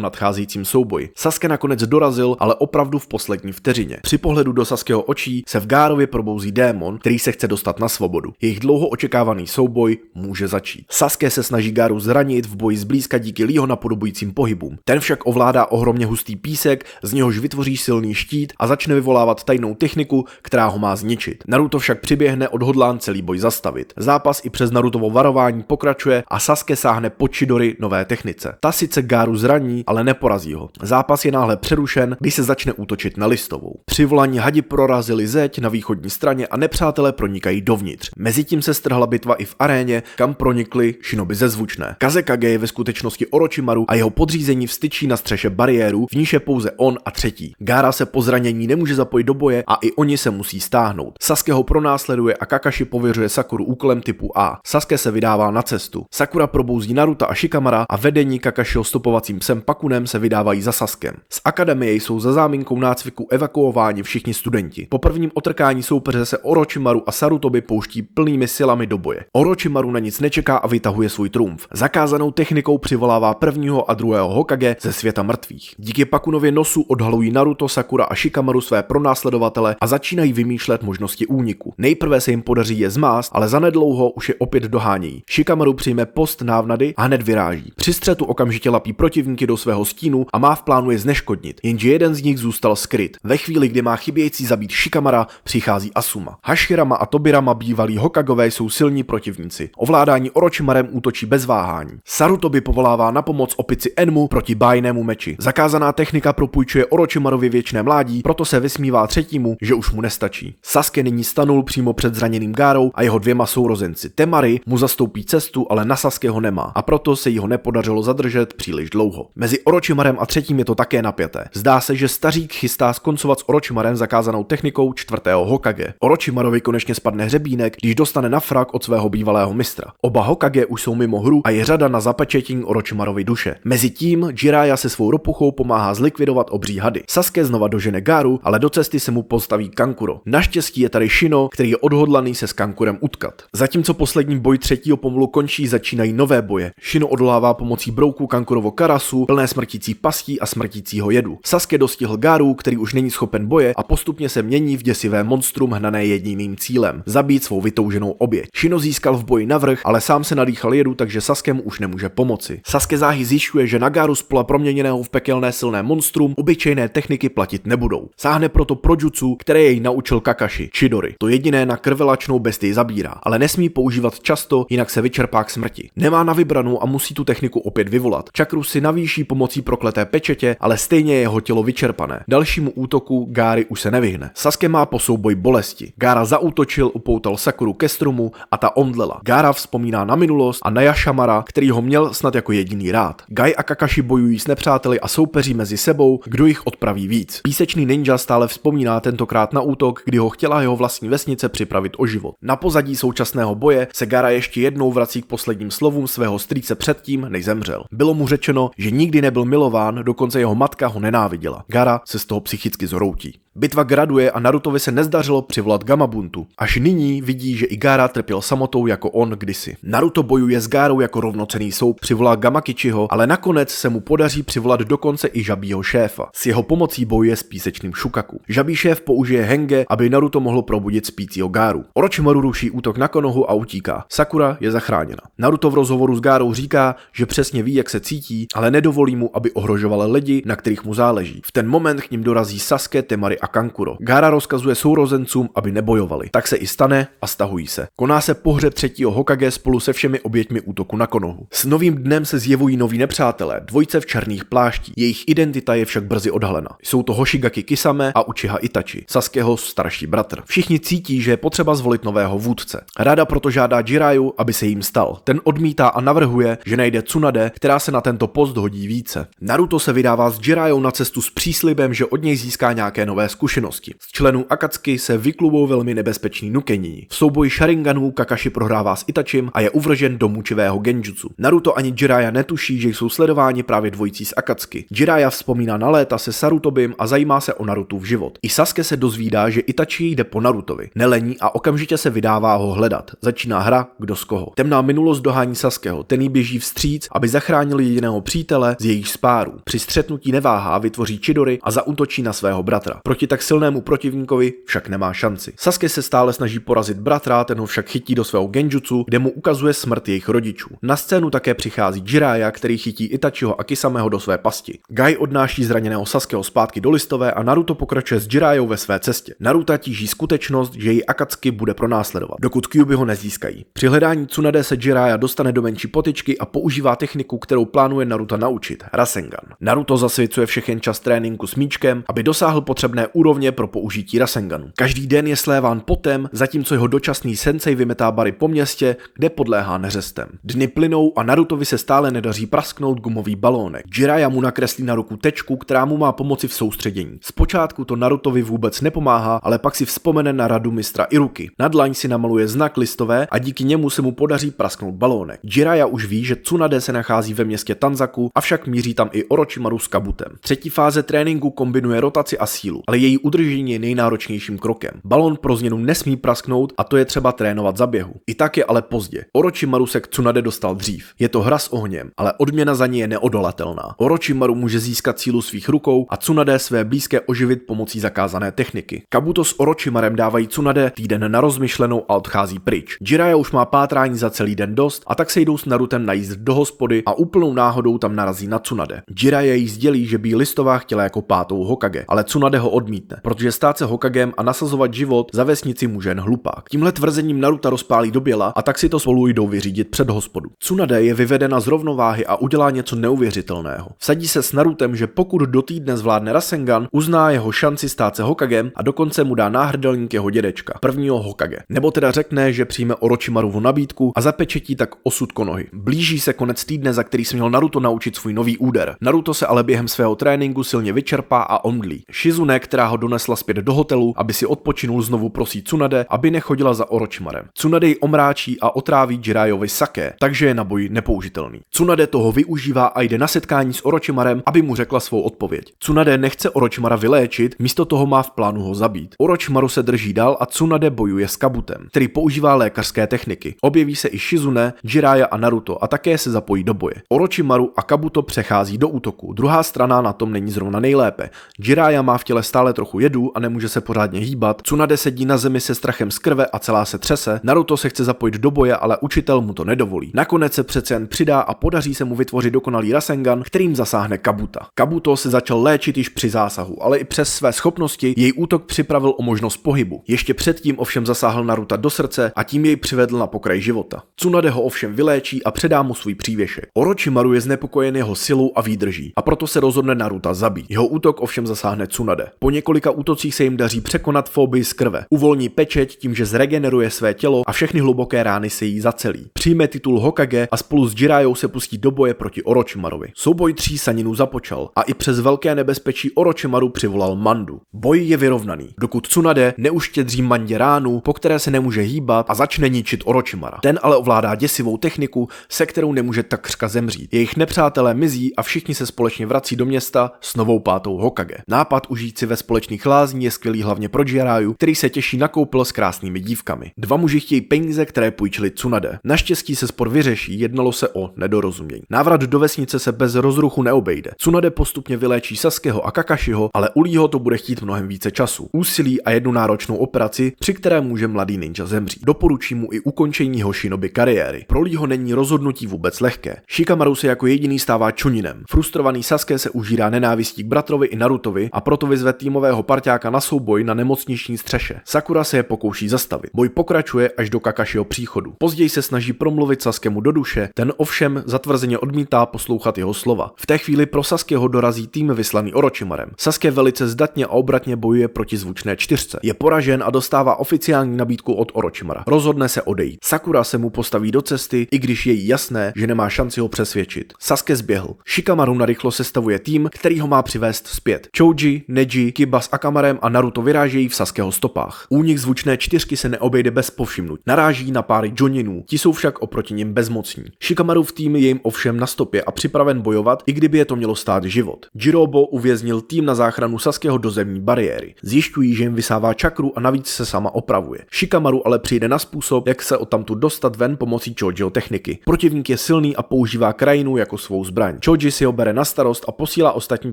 nadcházejícím souboji. Sasuke nakonec dorazil, ale opravdu v poslední vteřině. Při pohledu do Sasukeho očí se v Gaarově probouzí démon, který se chce dostat na svobodu. Jejich dlouho očekávaný souboj může začít. Sasuke se snaží Gaaru zranit v boji zblízka díky Leeho napodobujícím pohybům. Ten však ovládá ohromně hustý písek, z něhož vytvoří silný štít a začne vyvolávat tajnou techniku, která ho má zničit. Naruto však přiběhne odhodlán celý boj zastavit. Zápas i přes Narutovo varování pokračuje a Sasuke sáhne po Chidori nové technice. Ta sice Gaaru zraní, ale neporazí ho. Zápas je náhle přerušen, když se začne útočit na listovou. Přivolaní hadi prorazili zeď na východní straně a nepřátelé pronikají dovnitř. Mezitím se strhla bitva i v aréně, kam pronikli shinobi ze zvučné. Kazekage je ve skutečnosti Orochimaru a jeho podřízení vstyčí na střeše bariéru, v níž je pouze on a třetí. Gaara se po zranění nemůže zapojit do boje a i oni se musí stáhnout. Sasuke ho pronásleduje a Kakashi pověřuje Sakuru úkolem typu A. Sasuke se vydává na cestu. Sakura probouzí Naruta a Shikamara a vedení Kakashiho stopovacím psem Pakunem se vydávají za Saskem. Z akademie jsou za záminkou nácviku evakuováni všichni studenti. Po prvním otrkání soupeře se Orochimaru a Sarutobi pouští plnými silami do boje. Orochimaru na nic nečeká a vytahuje svůj trumf. Zakázanou technikou přivolává prvního a druhého Hokage ze světa mrtvých. Díky Pakunově nosu odhalují Naruto, Sakura a Shikamaru své pronásledovatele a začínají vymýšlet možnosti úniku. Nejprve se jim podaří je zmást, ale zanedlouho už je opět dohánějí. Shikamaru přijme post návnady a hned vyráží. Při střetu okamžitě lapí protivníky do svého stínu a má v plánu je zneškodnit, jenže jeden z nich zůstal skryt. Ve chvíli, kdy má chybějící zabít Shikamara, přichází Asuma. Hashirama a Tobirama, bývalí Hokagové, jsou silní protivníci. Ovládání Orochimarem útočí bez váhání. Sarutobi povolává na pomoc opici Enmu proti bájnému meči. Zakázaná technika propůjčuje Orochimarovi věčné mládí, proto se vysmívá třetímu, že už mu nestačí. Sasuke nyní stanul přímo před zraněným Gárou a jeho dvěma sourozenci. Temari mu zastoupí cestu, ale na Sasukeho nemá a proto se jí ho nepodařilo zadržet příliš dlouho. Mezi Orochimarem a třetím je to také napjaté. Zdá se, že stařík chystá skoncovat s Orochimarem zakázanou technikou čtvrtého Hokage. Orochimarovi konečně spadne hřebínek, když dostane na frak od svého bývalého mistra. Oba Hokage už jsou mimo hru a je řada na zapečetění Orochimarovy duše. Mezitím Jiraiya se svou ropuchou pomáhá zlikvidovat obří hady. Sasuke znova dožene Garu, ale do cesty se mu postaví Kankuro. Naštěstí je tady Shino, který je odhodlaný se s Kankurem utkat. Zatímco poslední boj třetího pomalu končí, začínají nové boje. Shino odolává pomocí brouku Kankurovo karasu, plné smrtících pastí a smrtícího jedu. Sasuke dostihl Garu, který už není schopen boje a postupně se mění v děsivé monstrum hnané jediným cílem: zabít svou vytouženou oběť. Shino získal v boji navrch, ale sám se nadýchal jedu, takže Sasuke mu už nemůže pomoci. Sasuke záhy zjišťuje, že na Garu z pola proměněného v pekelné silné monstrum obyčejné techniky platit nebudou. Sáhne proto pro jutsu, které jej naučil Kakashi, Chidori. To jediné na krvelačnou bestii zabírá, ale nesmí používat často, jinak se vyčerpá k smrti. Nemá na vybranou a musí tu techniku opět vyvolat. Čakru si navýší pomocí prokleté pečetě, ale stejně je jeho tělo vyčerpané. Dalšímu útoku Gáry už se nevyhne. Sasuke má po souboj bolesti. Gaara zaútočil, upoutal Sakuru ke stromu a ta omdlela. Gaara vzpomíná na minulost a na Yashamara, který ho měl snad jako jediný rád. Gai a Kakashi bojují s nepřáteli a soupeří mezi sebou, kdo jich odpraví víc. Písečný ninja stále vzpomíná tentokrát na útok, kdy ho chtěla jeho vlastní vesnice připravit o život. Na pozadí současného boje se Gaara ještě jednou vrací k posledním slovům svého strýce předtím, než zemřel. Bylo mu řečeno, že nikdy nebyl milován, dokonce jeho matka ho nenáviděla. Gaara se z toho psychicky zhroutí. Bitva graduje a Narutovi se nezdařilo přivolat Gamabuntu. Až nyní vidí, že i Gaara trpěl samotou jako on kdysi. Naruto bojuje s Gaarou jako rovnocenný soup, přivolá Gamakichiho, ale nakonec se mu podaří přivolat dokonce i žabího šéfa. S jeho pomocí bojuje s písečným Shukaku. Žabí šéf použije Henge, aby Naruto mohl probudit spícího Gaaru. Orochimaru ruší útok na Konohu a utíká. Sakura je zachráněna. Naruto v rozhovoru s Gaarou říká, že přesně ví, jak se cítí, ale nedovolí mu, aby ohrožoval lidi, na kterých mu záleží. V ten moment k ním dorazí Sasuke, Temari a Kankuro. Gaara rozkazuje sourozencům, aby nebojovali. Tak se i stane a stahují se. Koná se pohřeb třetího Hokage spolu se všemi oběťmi útoku na Konohu. S novým dnem se zjevují noví nepřátelé, dvojce v černých pláštích. Jejich identita je však brzy odhalena. Jsou to Hoshigaki Kisame a Uchiha Itachi, Sasukeho starší bratr. Všichni cítí, že je potřeba zvolit nového vůdce. Rada proto žádá Jiraiyu, aby se jim stal. Ten odmítá a navrhuje, že najde Tsunade, která se na tento post hodí více. Naruto se vydává s Jiraiyou na cestu s příslibem, že od něj získá nějaké nové zkušenosti. Z členů Akatsuki se vyklubou velmi nebezpeční Nukenin. V souboji Sharinganů Kakashi prohrává s Itachim a je uvržen do mučivého genjutsu. Naruto ani Jiraiya netuší, že jsou sledováni právě dvojicí z Akatsuki. Jiraiya vzpomíná na léta se Sarutobim a zajímá se o Narutův život. I Sasuke se dozvídá, že Itachi jde po Narutovi. Nelení a okamžitě se vydává ho hledat. Začíná hra kdo z koho. Temná minulost dohání Sasukeho. Ten jí běží vstříc, aby zachránil jediného přítele z jejich spáru. Při střetnutí neváhá, vytvoří Chidori a zaútočí na svého bratra. Proti tak silnému protivníkovi však nemá šanci. Sasuke se stále snaží porazit bratra, ten ho však chytí do svého genjutsu, kde mu ukazuje smrt jejich rodičů. Na scénu také přichází Jiraiya, který chytí Itachiho a Kisameho do své pasti. Gai odnáší zraněného Sasukeho zpátky do listové a Naruto pokračuje s Jiraiyou ve své cestě. Naruto tíží skutečnost, že ji Akatsuki bude pronásledovat, dokud Kyuubi ho nezískají. Při hledání Tsunade se Jiraiya dostane do menší potyčky a používá techniku, kterou plánuje Naruto naučit, Rasengan. Naruto zasvěcuje všechen čas tréninku s míčkem, aby dosáhl potřebné správné úrovně pro použití Rasenganu. Každý den je sléván potem, zatímco jeho dočasný sensei vymetá bary po městě, kde podléhá neřestem. Dny plynou a Narutovi se stále nedaří prasknout gumový balónek. Jiraiya mu nakreslí na ruku tečku, která mu má pomoci v soustředění. Zpočátku to Narutovi vůbec nepomáhá, ale pak si vzpomene na radu mistra Iruky. Na dlaň si namaluje znak listové a díky němu se mu podaří prasknout balónek. Jiraiya už ví, že Tsunade se nachází ve městě Tanzaku, avšak míří tam i Orochimaru s Kabutem. Třetí fáze tréninku kombinuje rotaci a sílu, ale její udržení je nejnáročnějším krokem. Balón pro změnu nesmí prasknout a to je třeba trénovat za běhu. I tak je ale pozdě. Orochimaru se k Tsunade dostal dřív. Je to hra s ohněm, ale odměna za ní je neodolatelná. Orochimaru může získat sílu svých rukou a Tsunade své blízké oživit pomocí zakázané techniky. Kabuto s Orochimarem dávají Tsunade týden na rozmyšlenou a odchází pryč. Jiraiya už má pátrání za celý den dost a tak se jdou s Narutem najíst do hospody a úplnou náhodou tam narazí na Tsunade. Jiraiya jí sdělí, že by listová chtěla jako pátou Hokage, ale Tsunade ho odmítne, protože stát se Hokagem a nasazovat život za vesnici může jen hlupák. Tímhle tvrzením Naruta rozpálí do běla a tak si to spolu jdou vyřídit před hospodu. Tsunade je vyvedena z rovnováhy a udělá něco neuvěřitelného. Vsadí se s Narutem, že pokud do týdne zvládne Rasengan, uzná jeho šanci stát se Hokagem a dokonce mu dá náhrdelník jeho dědečka, prvního Hokage. Nebo teda řekne, že přijme Orochimarovu nabídku a zapečetí tak osud Konohy. Blíží se konec týdne, za který se měl Naruto naučit svůj nový úder. Naruto se ale během svého tréninku silně vyčerpá a omdlí. Shizune, která ho donesla zpět do hotelu, aby si odpočinul, znovu prosí Tsunade, aby nechodila za Orochimarem. Tsunade ji omráčí a otráví Jiraiyovi sake, takže je na boj nepoužitelný. Tsunade toho využívá a jde na setkání s Orochimarem, aby mu řekla svou odpověď. Tsunade nechce Orochimara vyléčit, místo toho má v plánu ho zabít. Orochimaru se drží dál a Tsunade bojuje s Kabutem, který používá lékařské techniky. Objeví se i Shizune, Jiraiya a Naruto a také se zapojí do boje. Orochimaru a Kabuto přechází do útoku. Druhá strana na tom není zrovna nejlépe. Jiraiya má v těle stále trochu jedu a nemůže se pořádně hýbat. Tsunade sedí na zemi se strachem z krve a celá se třese. Naruto se chce zapojit do boje, ale učitel mu to nedovolí. Nakonec se přece jen přidá a podaří se mu vytvořit dokonalý Rasengan, kterým zasáhne Kabuta. Kabuto se začal léčit již při zásahu, ale i přes své schopnosti jej útok připravil o možnost pohybu. Ještě předtím ovšem zasáhl Naruta do srdce a tím jej přivedl na pokraj života. Tsunade ho ovšem vyléčí a předá mu svůj přívěšek. Orochimaru je znepokojen jeho silou a výdrží a proto se rozhodne Naruta zabít. Jeho útok ovšem zasáhne Tsunade. Po několika útocích se jim daří překonat fóbii z krve. Uvolní pečeť tím, že zregeneruje své tělo a všechny hluboké rány se jí zacelí. Přijme titul Hokage a spolu s Jiraiyou se pustí do boje proti Orochimarovi. Souboj 3 saninů započal a i přes velké nebezpečí Orochimaru přivolal Mandu. Boj je vyrovnaný, dokud Tsunade neuštědří Mandě ránu, po které se nemůže hýbat a začne ničit Orochimara. Ten ale ovládá děsivou techniku, se kterou nemůže takřka zemřít. Jejich nepřátelé mizí a všichni se společně vrací do města s novou pátou Hokage. Nápad užít si ve společných lázní je skvělý hlavně pro Jiraiyu, který se těší na koupel s krásnými dívkami. Dva muži chtějí peníze, které půjčili Tsunade. Naštěstí se spor vyřeší, jednalo se o nedorozumění. Návrat do vesnice se bez rozruchu neobejde. Tsunade postupně vyléčí Sasukeho a Kakashiho, ale u Leeho to bude chtít mnohem více času, úsilí a jednu náročnou operaci, při které může mladý ninja zemřít. Doporučí mu i ukončení jeho shinobi kariéry. Pro Leeho není rozhodnutí vůbec lehké. Shikamaru se jako jediný stává Chuninem. Frustrovaný Sasuke se užírá nenávistí k bratrovi i Narutovi a proto vyzve týmového parťáka na souboj na nemocniční střeše. Sakura se je pokouší zastavit. Boj pokračuje až do Kakashiho příchodu. Později se snaží promluvit Sasukemu do duše, ten ovšem zatvrzeně odmítá poslouchat jeho slova. V té chvíli pro Sasukeho dorazí tým vyslaný Orochimarem. Sasuke velice zdatně a obratně bojuje proti zvučné čtyřce. Je poražen a dostává oficiální nabídku od Orochimara. Rozhodne se odejít. Sakura se mu postaví do cesty, i když je jí jasné, že nemá šanci ho přesvědčit. Sasuke zběhl. Shikamaru narychlo sestavuje tým, který ho má přivést zpět. Choji, Neji, Kiba s Akamarem a Naruto vyrážejí v Sasukeho stopách. Únik zvučné čtyřky se neobejde bez povšimnutí. Naráží na páry Joninů, ti jsou však oproti nim bezmocní. Shikamarův tým je jim ovšem na stopě a připraven bojovat, i kdyby je to mělo stát život. Jirobo uvěznil tým na záchranu Sasukeho dozemní bariéry. Zjišťují, že jim vysává čakru a navíc se sama opravuje. Shikamaru ale přijde na způsob, jak se odtamtud dostat ven pomocí Chojiho techniky. Protivník je silný a používá krajinu jako svou zbraň. Choji si ho bere na starost a posílá ostatní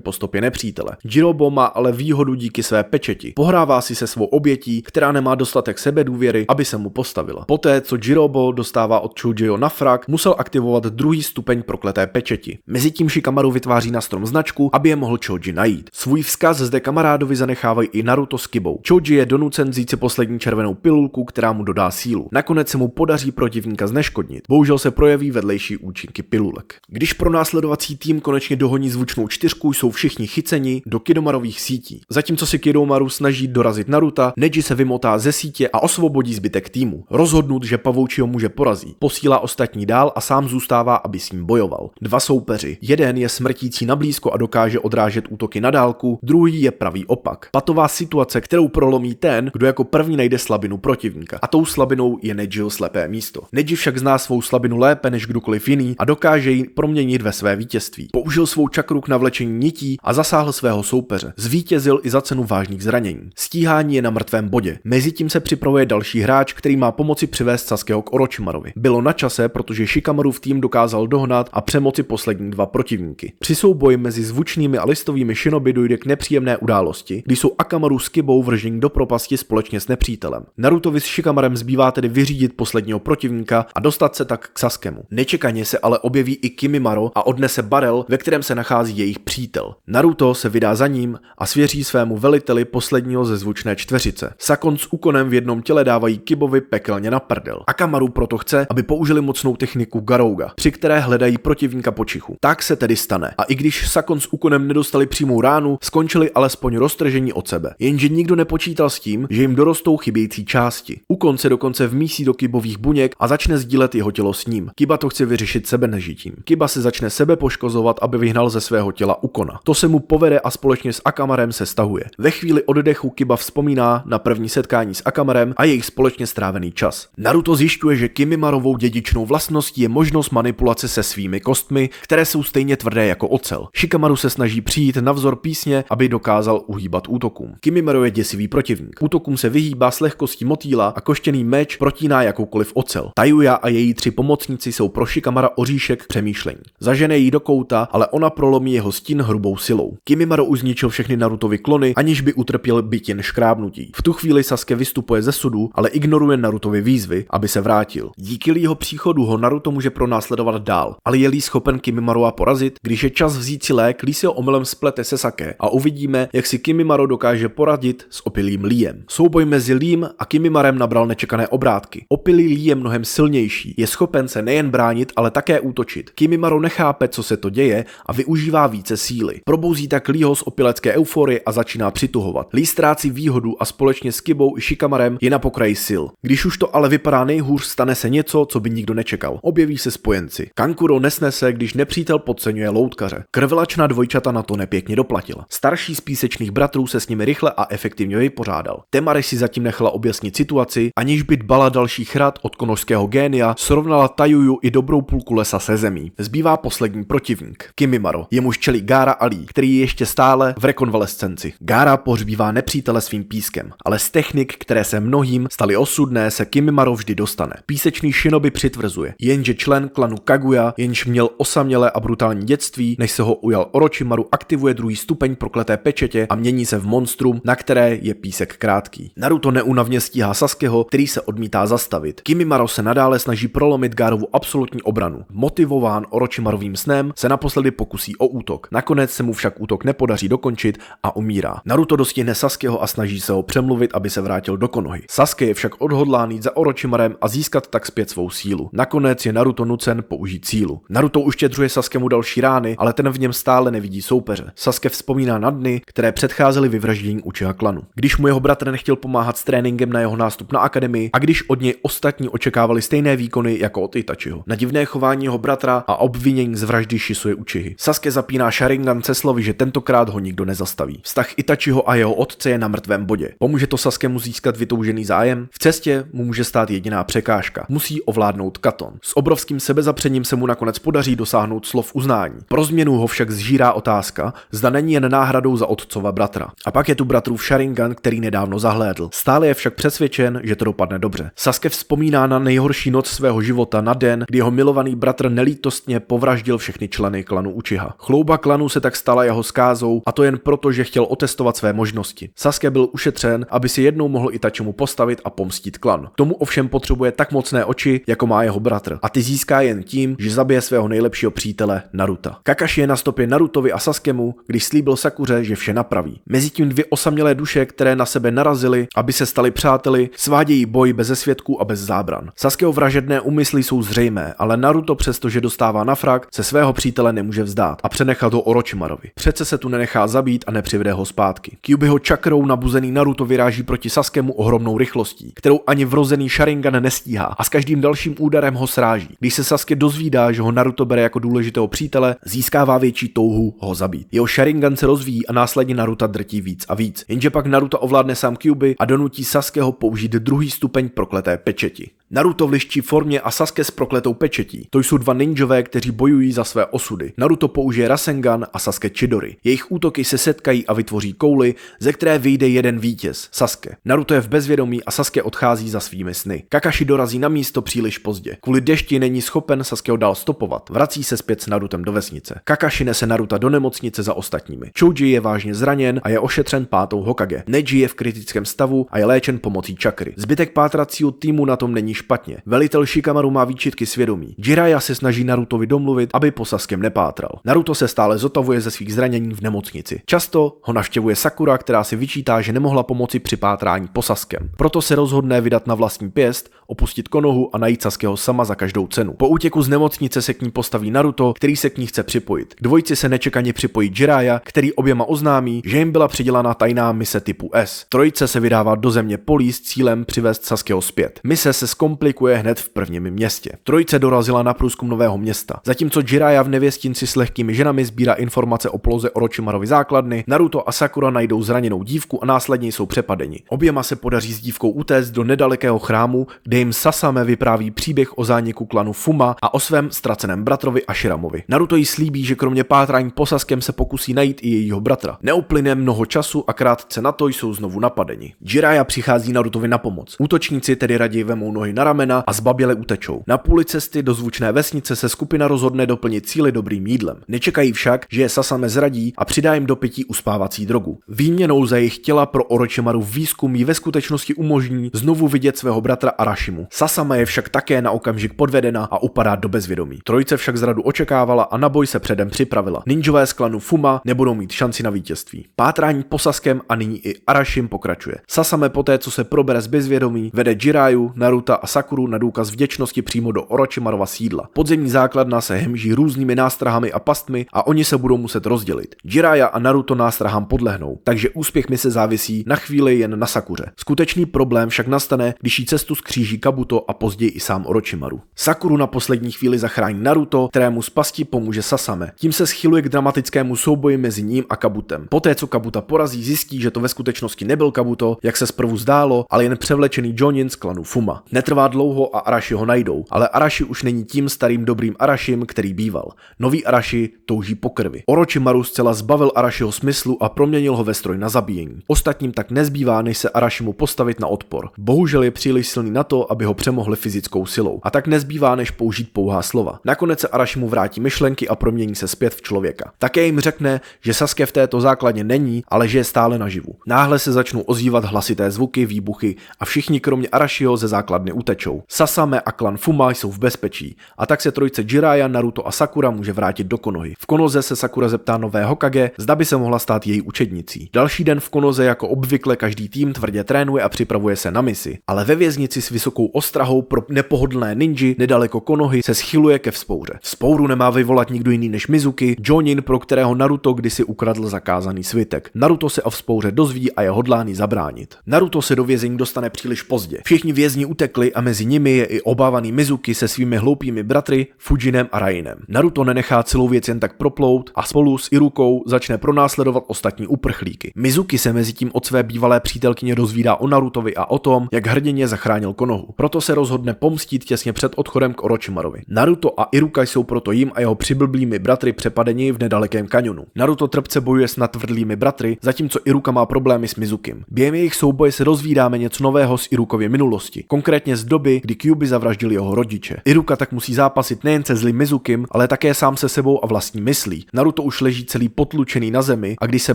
po stopě nepřítele. Jirobo má ale výhodu díky své pečeti. Pohrává si se svou obětí, která nemá dostatek sebedůvěry, aby se mu postavila. Poté, co Jirobo dostává od Chojiho na frak, musel aktivovat druhý stupeň prokleté pečeti. Mezitím Shikamaru vytváří na strom značku, aby je mohl Choji najít. Svůj vzkaz zde kamarádovi zanechávají i Naruto s Kibou. Choji je donucen vzít si poslední červenou pilulku, která mu dodá sílu. Nakonec se mu podaří protivníka zneškodnit. Bohužel se projeví vedlejší účinky pilulek. Když pronásledovací tým konečně dohoní zvučnou čtyřku, jsou všichni chyceni do Kidomarových sítí. Zatímco si Kidomaru snaží dorazit Naruta, Neji se vymotá ze sítě a osvobodí zbytek týmu. Rozhodnut, že Pavoučiho muže porazí, posílá ostatní dál a sám zůstává, aby s ním bojoval. Dva soupeři. Jeden je smrtící na blízko a dokáže odrážet útoky na dálku, druhý je pravý opak. Patová situace, kterou prolomí ten, kdo jako první najde slabinu protivníka. A tou slabinou je Nejiho slepé místo. Neji však zná svou slabinu lépe než kdokoliv jiný a dokáže ji proměnit ve své vítězství. Použil svou čakru k navlečení nití a zasáhl svého soupeře. Zvítězil i za cenu vážných zranění. Stíhání je na mrtvém bodě. Mezitím se připravuje další hráč, který má pomoci přivést Sasukeho k Orochimarovi. Bylo na čase, protože Shikamarův tým dokázal dohnat a přemoci poslední dva protivníky. Při souboji mezi zvučnými a listovými shinobi dojde k nepříjemné události, kdy jsou Akamaru s Kibou vrženi do propasti společně s nepřítelem. Narutovi s Shikamarem zbývá tedy vyřídit posledního protivníka a dostat se tak k Sasukemu. Nečekaně se ale objeví i Kimimaro a odnese barel, ve kterém se nachází jejich přítel. Naruto se vydá za ním a svěří svému veliteli posledního ze zvučné čtveřice. Sakon s Ukonem v jednom těle dávají Kibovi pekelně na prdel. Akamaru proto chce, aby použili mocnou techniku Garouga, při které hledají protivníka po čichu. Tak se tedy stane. A i když Sakon s Ukonem nedostali přímou ránu, skončili alespoň roztržení od sebe. Jenže nikdo nepočítal s tím, že jim dorostou chybějící části. Ukon se dokonce vmísí do Kibových buněk a začne sdílet jeho tělo s ním. Kiba to chce vyřešit sebenežitím. Kiba se začne sebe poškozovat, aby vyhnal ze svého těla Ukona. To se mu povede a společně s Akamarem se stahuje. Ve chvíli oddechu Kiba vzpomíná na první setkání s Akamarem a jejich společně strávený čas. Naruto zjišťuje, že Kimimarovou dědičnou vlastností je možnost manipulace se svými kostmi, které jsou stejně tvrdé jako ocel. Shikamaru se snaží přijít na vzor písně, aby dokázal uhýbat útokům. Kimimaro je děsivý protivník. Útokům se vyhýbá s lehkostí motýla a koštěný meč protíná jakoukoliv ocel. Tayuya a její tři pomocníci jsou pro Shikamara oříšek k přemýšlení. Zažene jí do kouta, ale ona prolomí jeho stín hrubou silou. Kimimaro už zničil všechny Narutovy klony, aniž by utrpěl byť jen škrábnutí. V tu chvíli Sasuke vystupuje ze sudu, ale ignoruje Narutovy výzvy, aby se vrátil. Díky Leeho příchodu ho Naruto může pronásledovat dál, ale je Lee schopen Kimimaroa porazit? Když je čas vzít si lék, Lee si ho omylem splete se Sasuke a uvidíme, jak si Kimimaro dokáže poradit s opilým Leem. Souboj mezi Leem a Kimimarem nabral nečekané obrátky. Opilý Lee je mnohem silnější, je schopen se nejen bránit, ale také útočit. Kimimaro nechápe, co se to děje a využívá více síly. Probouzí tak Leeho z opilecké euforie a začíná přituhovat. Lee ztrácí výhodu a společně s Kibou i Shikamarem je na pokraji sil. Když už to ale vypadá nejhůř, stane se něco, co by nikdo nečekal. Objeví se spojenci. Kankuro nesnese, když nepřítel podceňuje loutkaře. Krvelačná dvojčata na to nepěkně doplatila. Starší z písečných bratrů se s nimi rychle a efektivně vypořádal. Temari si zatím nechala objasnit situaci, aniž by dbala dalších rad od konožského génia, srovnala Tayuju i dobrou půlku lesa se zemí. Zbývá poslední protivník, Kimimaro. Jemuž čelí Gaara a Lee, který je ještě stále v rekonvalescenci. Gaara pohřbívá nepřítele svým pískem, ale z technik, které se mnohým staly osudné, se Kimimaro vždy dostane. Písečný shinobi přitvrzuje, jenže člen klanu Kaguya, jenž měl osamělé a brutální dětství, než se ho ujal Orochimaru, aktivuje druhý stupeň prokleté pečetě a mění se v monstrum, na které je písek krátký. Naruto neúnavně stíhá Sasukeho, který se odmítá zastavit. Kimimaro se nadále snaží prolomit Garovu absolutní obranu. Motivován Orochimarovým snem se naposledy pokusí o útok. Nakonec se mu však útok nepodaří dokončit a umírá. Naruto dostihne Sasukeho a snaží se ho přemluvit, aby se vrátil do Konohy. Sasuke je však odhodlán jít za Orochimarem a získat tak zpět svou sílu. Nakonec je Naruto nucen použít sílu. Naruto uštědřuje Sasukemu další rány, ale ten v něm stále nevidí soupeře. Sasuke vzpomíná na dny, které předcházely vyvraždění Uchiha klanu. Když mu jeho bratr nechtěl pomáhat s tréninkem na jeho nástup na akademii a když od něj ostatní očekávali stejné výkony jako od Itachiho. Na divné chování jeho bratra a obvinění z vraždy Shisuje Uchihy. Sasuke zapíná Sharingan se slovy, že tentokrát ho nikdo nezastaví. Vztah Itachiho a jeho otce je na mrtvém bodě. Pomůže to Sasukemu získat vytoužený zájem? V cestě mu může stát jediná překážka. Musí ovládnout Katon. S obrovským sebezapřením se mu nakonec podaří dosáhnout slov uznání. Pro změnu ho však zžírá otázka, zda není jen náhradou za otcova bratra. A pak je tu bratrův Sharingan, který nedávno zahlédl. Stále je však přesvědčen, že to dopadne dobře. Sasuke vzpomíná na nejhorší noc svého života, na den, kdy jeho milovaný bratr nelítostně povraždil všechny členy klanu Uchiha. Chlouba klanu se tak stala jeho zkázou, a to jen proto, že chtěl otestovat své možnosti. Sasuke byl ušetřen, aby si jednou mohl Itachimu postavit a pomstit klan. K tomu ovšem potřebuje tak mocné oči, jako má jeho bratr. A ty získá jen tím, že zabije svého nejlepšího přítele Naruta. Kakashi je na stopě Narutovi a Sasukemu, když slíbil Sakuře, že vše napraví. Mezitím dvě osamělé duše, které na sebe narazily, aby se stali přáteli, svádějí boj beze svědků a bez zábran. Sasukeho vražedné úmysly jsou zřejmé, ale Naruto, přestože dostává na frak, se svého přítele nemůže vzdát a přenechat ho Orochimarovi. Přece se tu nenechá zabít a nepřivede Sasukeho zpátky. Kyubiho čakrou nabuzený Naruto vyráží proti Saskému ohromnou rychlostí, kterou ani vrozený Sharingan nestíhá a s každým dalším úderem ho sráží. Když se Sasuke dozvídá, že ho Naruto bere jako důležitého přítele, získává větší touhu ho zabít. Jeho Sharingan se rozvíjí a následně Naruto drtí víc a víc. Jenže pak Naruto ovládne sám Kyubi a donutí Sasukeho použít druhý stupeň prokleté pečeti. Naruto v liščí formě a Sasuke s prokletou pečetí. To jsou dva ninjové, kteří bojují za své osudy. Naruto použije Rasengan a Sasuke Chidori. Jejich útoky se setkají a vytvoří kouli, ze které vyjde jeden vítěz, Sasuke. Naruto je v bezvědomí a Sasuke odchází za svými sny. Kakashi dorazí na místo příliš pozdě. Kvůli dešti není schopen Sasukeho dál stopovat. Vrací se zpět s Narutem do vesnice. Kakashi nese Naruta do nemocnice za ostatními. Choji je vážně zraněn a je ošetřen 5. Hokage. Neji je v kritickém stavu a je léčen pomocí čakry. Zbytek pátracího týmu na tom není špatně. Velitel Shikamaru má výčitky svědomí. Jiraiya se snaží Narutovi domluvit, aby po Sasukem nepátral. Naruto se stále zotavuje ze svých zranění v nemocnici. Často ho navštěvuje Sakura, která si vyčítá, že nemohla pomoci při pátrání po Sasukem. Proto se rozhodne vydat na vlastní pěst, opustit Konohu a najít Sasukeho sama za každou cenu. Po útěku z nemocnice se k ní postaví Naruto, který se k ní chce připojit. K dvojici se nečekaně připojí Jiraiya, který oběma oznámí, že jim byla přidělána tajná mise typu S. Trojice se vydává do země Polí s cílem přivést Sasukeho zpět. Mise se komplikuje hned v prvním městě. Trojice dorazila na průzkum Nového Města. Zatímco Jiraiya v nevěstinci s lehkými ženami sbírá informace o poloze Orochimarovy základny, Naruto a Sakura najdou zraněnou dívku a následně jsou přepadeni. Oběma se podaří s dívkou utéct do nedalekého chrámu, kde jim Sasame vypráví příběh o zániku klanu Fuma a o svém ztraceném bratrovi Ashiramovi. Naruto jí slíbí, že kromě pátrání po Sasukem se pokusí najít i jejího bratra. Neuplyne mnoho času a krátce na to jsou znovu napadeni. Jiraiya přichází Narutovi na pomoc. Útočníci tedy raději vemou nohy na ramena a zbaběle utečou. Na půli cesty do zvučné vesnice se skupina rozhodne doplnit cíli dobrým jídlem. Nečekají však, že je Sasame zradí a přidá jim do pití uspávací drogu. Výměnou za jejich těla pro Orochimaru výzkum jí ve skutečnosti umožní znovu vidět svého bratra Arashimu. Sasame je však také na okamžik podvedena a upadá do bezvědomí. Trojice však zradu očekávala a na boj se předem připravila. Ninjové z klanu Fuma nebudou mít šanci na vítězství. Pátrání po Sasukem a nyní i Arashim pokračuje. Sasame poté, co se probere z bezvědomí, vede Jiraiyu, Naruta a Sakuru na důkaz vděčnosti přímo do Orochimarova sídla. Podzemní základna se hemží různými nástrahami a pastmi a oni se budou muset rozdělit. Jiraiya a Naruto nástrahám podlehnou, takže úspěch mise závisí na chvíli jen na Sakuře. Skutečný problém však nastane, když jí cestu skříží Kabuto a později i sám Orochimaru. Sakuru na poslední chvíli zachrání Naruto, kterému z pasti pomůže Sasame. Tím se schyluje k dramatickému souboji mezi ním a Kabutem. Poté, co Kabuta porazí, zjistí, že to ve skutečnosti nebyl Kabuto, jak se zprvu zdálo, ale jen převlečený Jonin z klanu Fuma. Netrvá dlouho a Arashi ho najdou, ale Arashi už není tím starým dobrým Arashim, který býval. Nový Arashi touží po krvi. Orochimaru zcela zbavil Arashiho smyslu a proměnil ho ve stroj na zabíjení. Ostatním tak nezbývá, než se Arashimu postavit na odpor. Bohužel je příliš silný na to, aby ho přemohli fyzickou silou. A tak nezbývá, než použít pouhá slova. Nakonec se Arashimu vrátí myšlenky a promění se zpět v člověka. Také jim řekne, že Sasuke v této základně není, ale že je stále naživu. Náhle se začnou ozývat hlasité zvuky, výbuchy a všichni kromě Arashiho ze základny utečou. Sasame a klan Fuma jsou v bezpečí a tak se trojice Jiraiya, Naruto a Sakura může vrátit do Konohy. V Konoze se Sakura zeptá nové Hokage, zda by se mohla stát její učednicí. Další den v Konoze jako obvykle každý tým tvrdě trénuje a připravuje se na misi, ale ve věznici s vysokou ostrahou pro nepohodlné ninji nedaleko Konohy se schyluje ke vzpouře. Vzpouru nemá vyvolat nikdo jiný než Mizuki, Jonin, pro kterého Naruto kdysi ukradl zakázaný svitek. Naruto se o vzpouře dozví a je hodlán zabránit. Naruto se do vězení dostane příliš pozdě. Všichni vězni utekli a mezi nimi je i obávaný Mizuki se svými hloupými bratry Fujinem a Rainem. Naruto nenechá celou věc jen tak proplout a spolu s Irukou začne pronásledovat ostatní uprchlíky. Mizuki se mezitím od své bývalé přítelkyně dozvídá o Narutovi a o tom, jak hrdinně zachránil Konohu. Proto se rozhodne pomstít těsně před odchodem k Orochimarovi. Naruto a Iruka jsou proto jim a jeho přiblblými bratry přepadeni v nedalekém kaňonu. Naruto trpce bojuje s natvrdlými bratry, zatímco Iruka má problémy s Mizukim. Během jejich souboje se dozvídáme něco nového z Irukově minulosti, konkrétně z doby, kdy Kyubi zavraždil jeho rodiče. Iruka tak musí zápasit nejen se zlým Mizukim, ale také sám se sebou a vlastní myslí. Naruto už leží celý potlučený na zemi a když se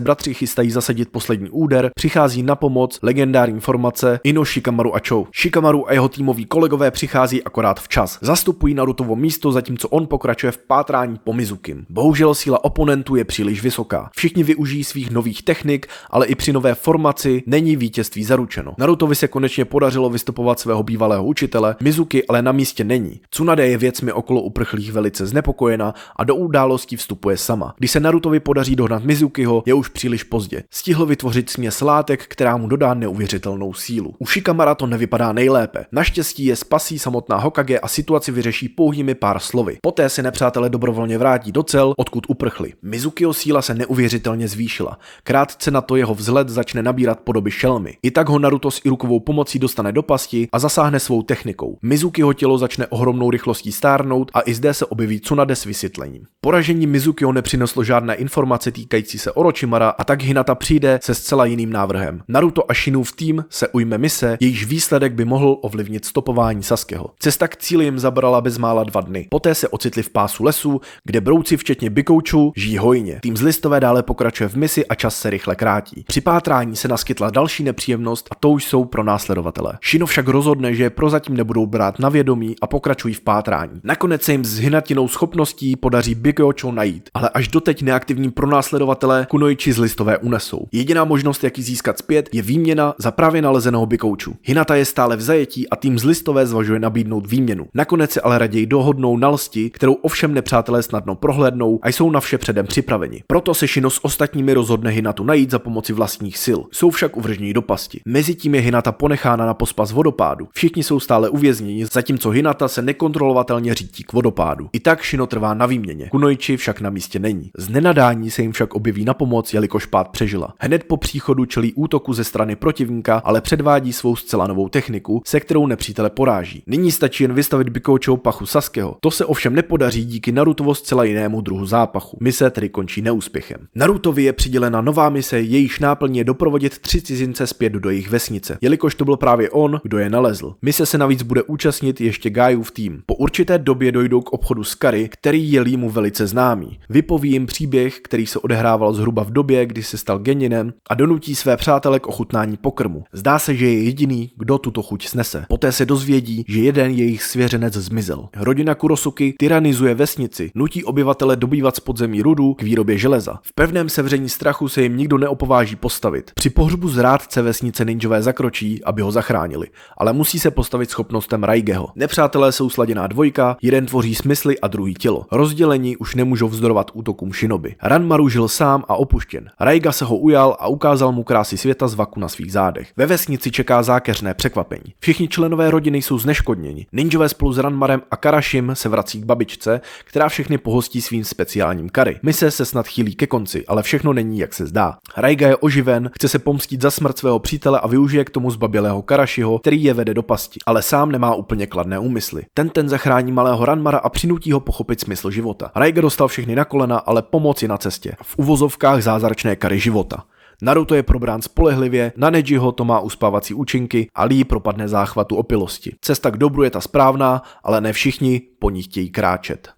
bratři chystají zasadit poslední úder, přichází na pomoc legendární formace Ino, Shikamaru a Chou. Shikamaru a jeho týmoví kolegové přichází akorát včas. Zastupují Narutovo místo, zatímco on pokračuje v pátrání po Mizukim. Bohužel síla oponentů je příliš vysoká. Všichni využijí svých nových technik, ale i při nové formaci není vítězství zaručeno. Narutovi se konečně podařilo vystupovat svého bývalého svého učitele, Mizuki ale na místě není. Tsunade je věcmi okolo uprchlých velice znepokojena a do událostí vstupuje sama. Když se Narutovi podaří dohnat Mizukiho, je už příliš pozdě. Stihl vytvořit směs látek, která mu dodá neuvěřitelnou sílu. U Shikamaru to nevypadá nejlépe. Naštěstí je spasí samotná Hokage a situaci vyřeší pouhými pár slovy. Poté se nepřátelé dobrovolně vrátí do cel, odkud uprchli. Mizukiho síla se neuvěřitelně zvýšila. Krátce na to jeho vzhled začne nabírat podoby šelmy. I tak ho Naruto s Irukovou pomocí dostane do pasti a zasáhne svou technikou. Mizukiho tělo začne ohromnou rychlostí stárnout a i zde se objeví Tsunade s vysvětlením. Poražení Mizukiho nepřineslo žádné informace týkající se Orochimara a tak Hinata přijde se zcela jiným návrhem. Naruto a Shinův tým se ujme mise, jejíž výsledek by mohl ovlivnit stopování Sasukeho. Cesta k cíli jim zabrala bezmála 2 dny. Poté se ocitli v pásu lesu, kde brouci včetně Bikouču žijí hojně. Tým z Listové dále pokračuje v misi a čas se rychle krátí. Při pátrání se naskytla další nepříjemnost a to už jsou pro následovatele. Shino však rozhodne, že prozatím nebudou brát na vědomí a pokračují v pátrání. Nakonec se jim s Hinatinou schopností podaří Bikouču najít, ale až doteď neaktivní pronásledovatelé Kunoichi z Listové unesou. Jediná možnost, jak ji získat zpět, je výměna za právě nalezeného Bikouču. Hinata je stále v zajetí a tým z Listové zvažuje nabídnout výměnu. Nakonec se ale raději dohodnou na lsti, kterou ovšem nepřátelé snadno prohlédnou a jsou na vše předem připraveni. Proto se Shino s ostatními rozhodne Hinatu najít za pomoci vlastních sil. Jsou však uvržení do pasti. Mezitím je Hinata ponechána na pospas vodopádu. Všichni jsou stále uvězněni, zatímco Hinata se nekontrolovatelně řítí k vodopádu. I tak Shino trvá na výměně. Kunoichi však na místě není. Z nenadání se jim však objeví na pomoc, jelikož pád přežila. Hned po příchodu čelí útoku ze strany protivníka, ale předvádí svou zcela novou techniku, se kterou nepřítele poráží. Nyní stačí jen vystavit Bikoučovu pachu Sasukeho. To se ovšem nepodaří díky Narutovo zcela jinému druhu zápachu. Mise tedy končí neúspěchem. Narutovi je přidělena nová mise, jejíž náplň je doprovodit 3 cizince zpět do jejich vesnice, jelikož to byl právě on, kdo je nalezl. Mise se navíc bude účastnit ještě Gaiův tým. Po určité době dojdou k obchodu s Kari, který je Límu velice známý. Vypoví jim příběh, který se odehrával zhruba v době, kdy se stal geninem a donutí své přátele k ochutnání pokrmu. Zdá se, že je jediný, kdo tuto chuť snese. Poté se dozvědí, že jeden jejich svěřenec zmizel. Rodina Kurosuky tyranizuje vesnici, nutí obyvatele dobývat z podzemí rudu k výrobě železa. V pevném sevření strachu se jim nikdo neopováží postavit. Při pohřbu zrádce vesnice ninjové zakročí, aby ho zachránili, ale musí se postavit schopnostem Raigeho. Nepřátelé jsou sladěná dvojka, jeden tvoří smysly a druhý tělo. Rozdělení už nemůžou vzdorovat útokům shinobi. Ranmaru žil sám a opuštěn. Raiga se ho ujal a ukázal mu krásy světa z vaku na svých zádech. Ve vesnici čeká zákeřné překvapení. Všichni členové rodiny jsou zneškodněni. Ninjové spolu s Ranmarem a Karashim se vrací k babičce, která všechny pohostí svým speciálním kari. Mise se snad chýlí ke konci, ale všechno není, jak se zdá. Raiga je oživen, chce se pomstít za smrt svého přítele a využije k tomu zbabělého Karashiho, který je vede do pasti, ale sám nemá úplně kladné úmysly. Ten zachrání malého Ranmara a přinutí ho pochopit smysl života. Raiga dostal všechny na kolena, ale pomoc je na cestě. V uvozovkách zázračné kary života. Naruto je probrán spolehlivě, na Nejiho to má uspávací účinky a Lee propadne záchvatu opilosti. Cesta k dobru je ta správná, ale ne všichni po ní chtějí kráčet.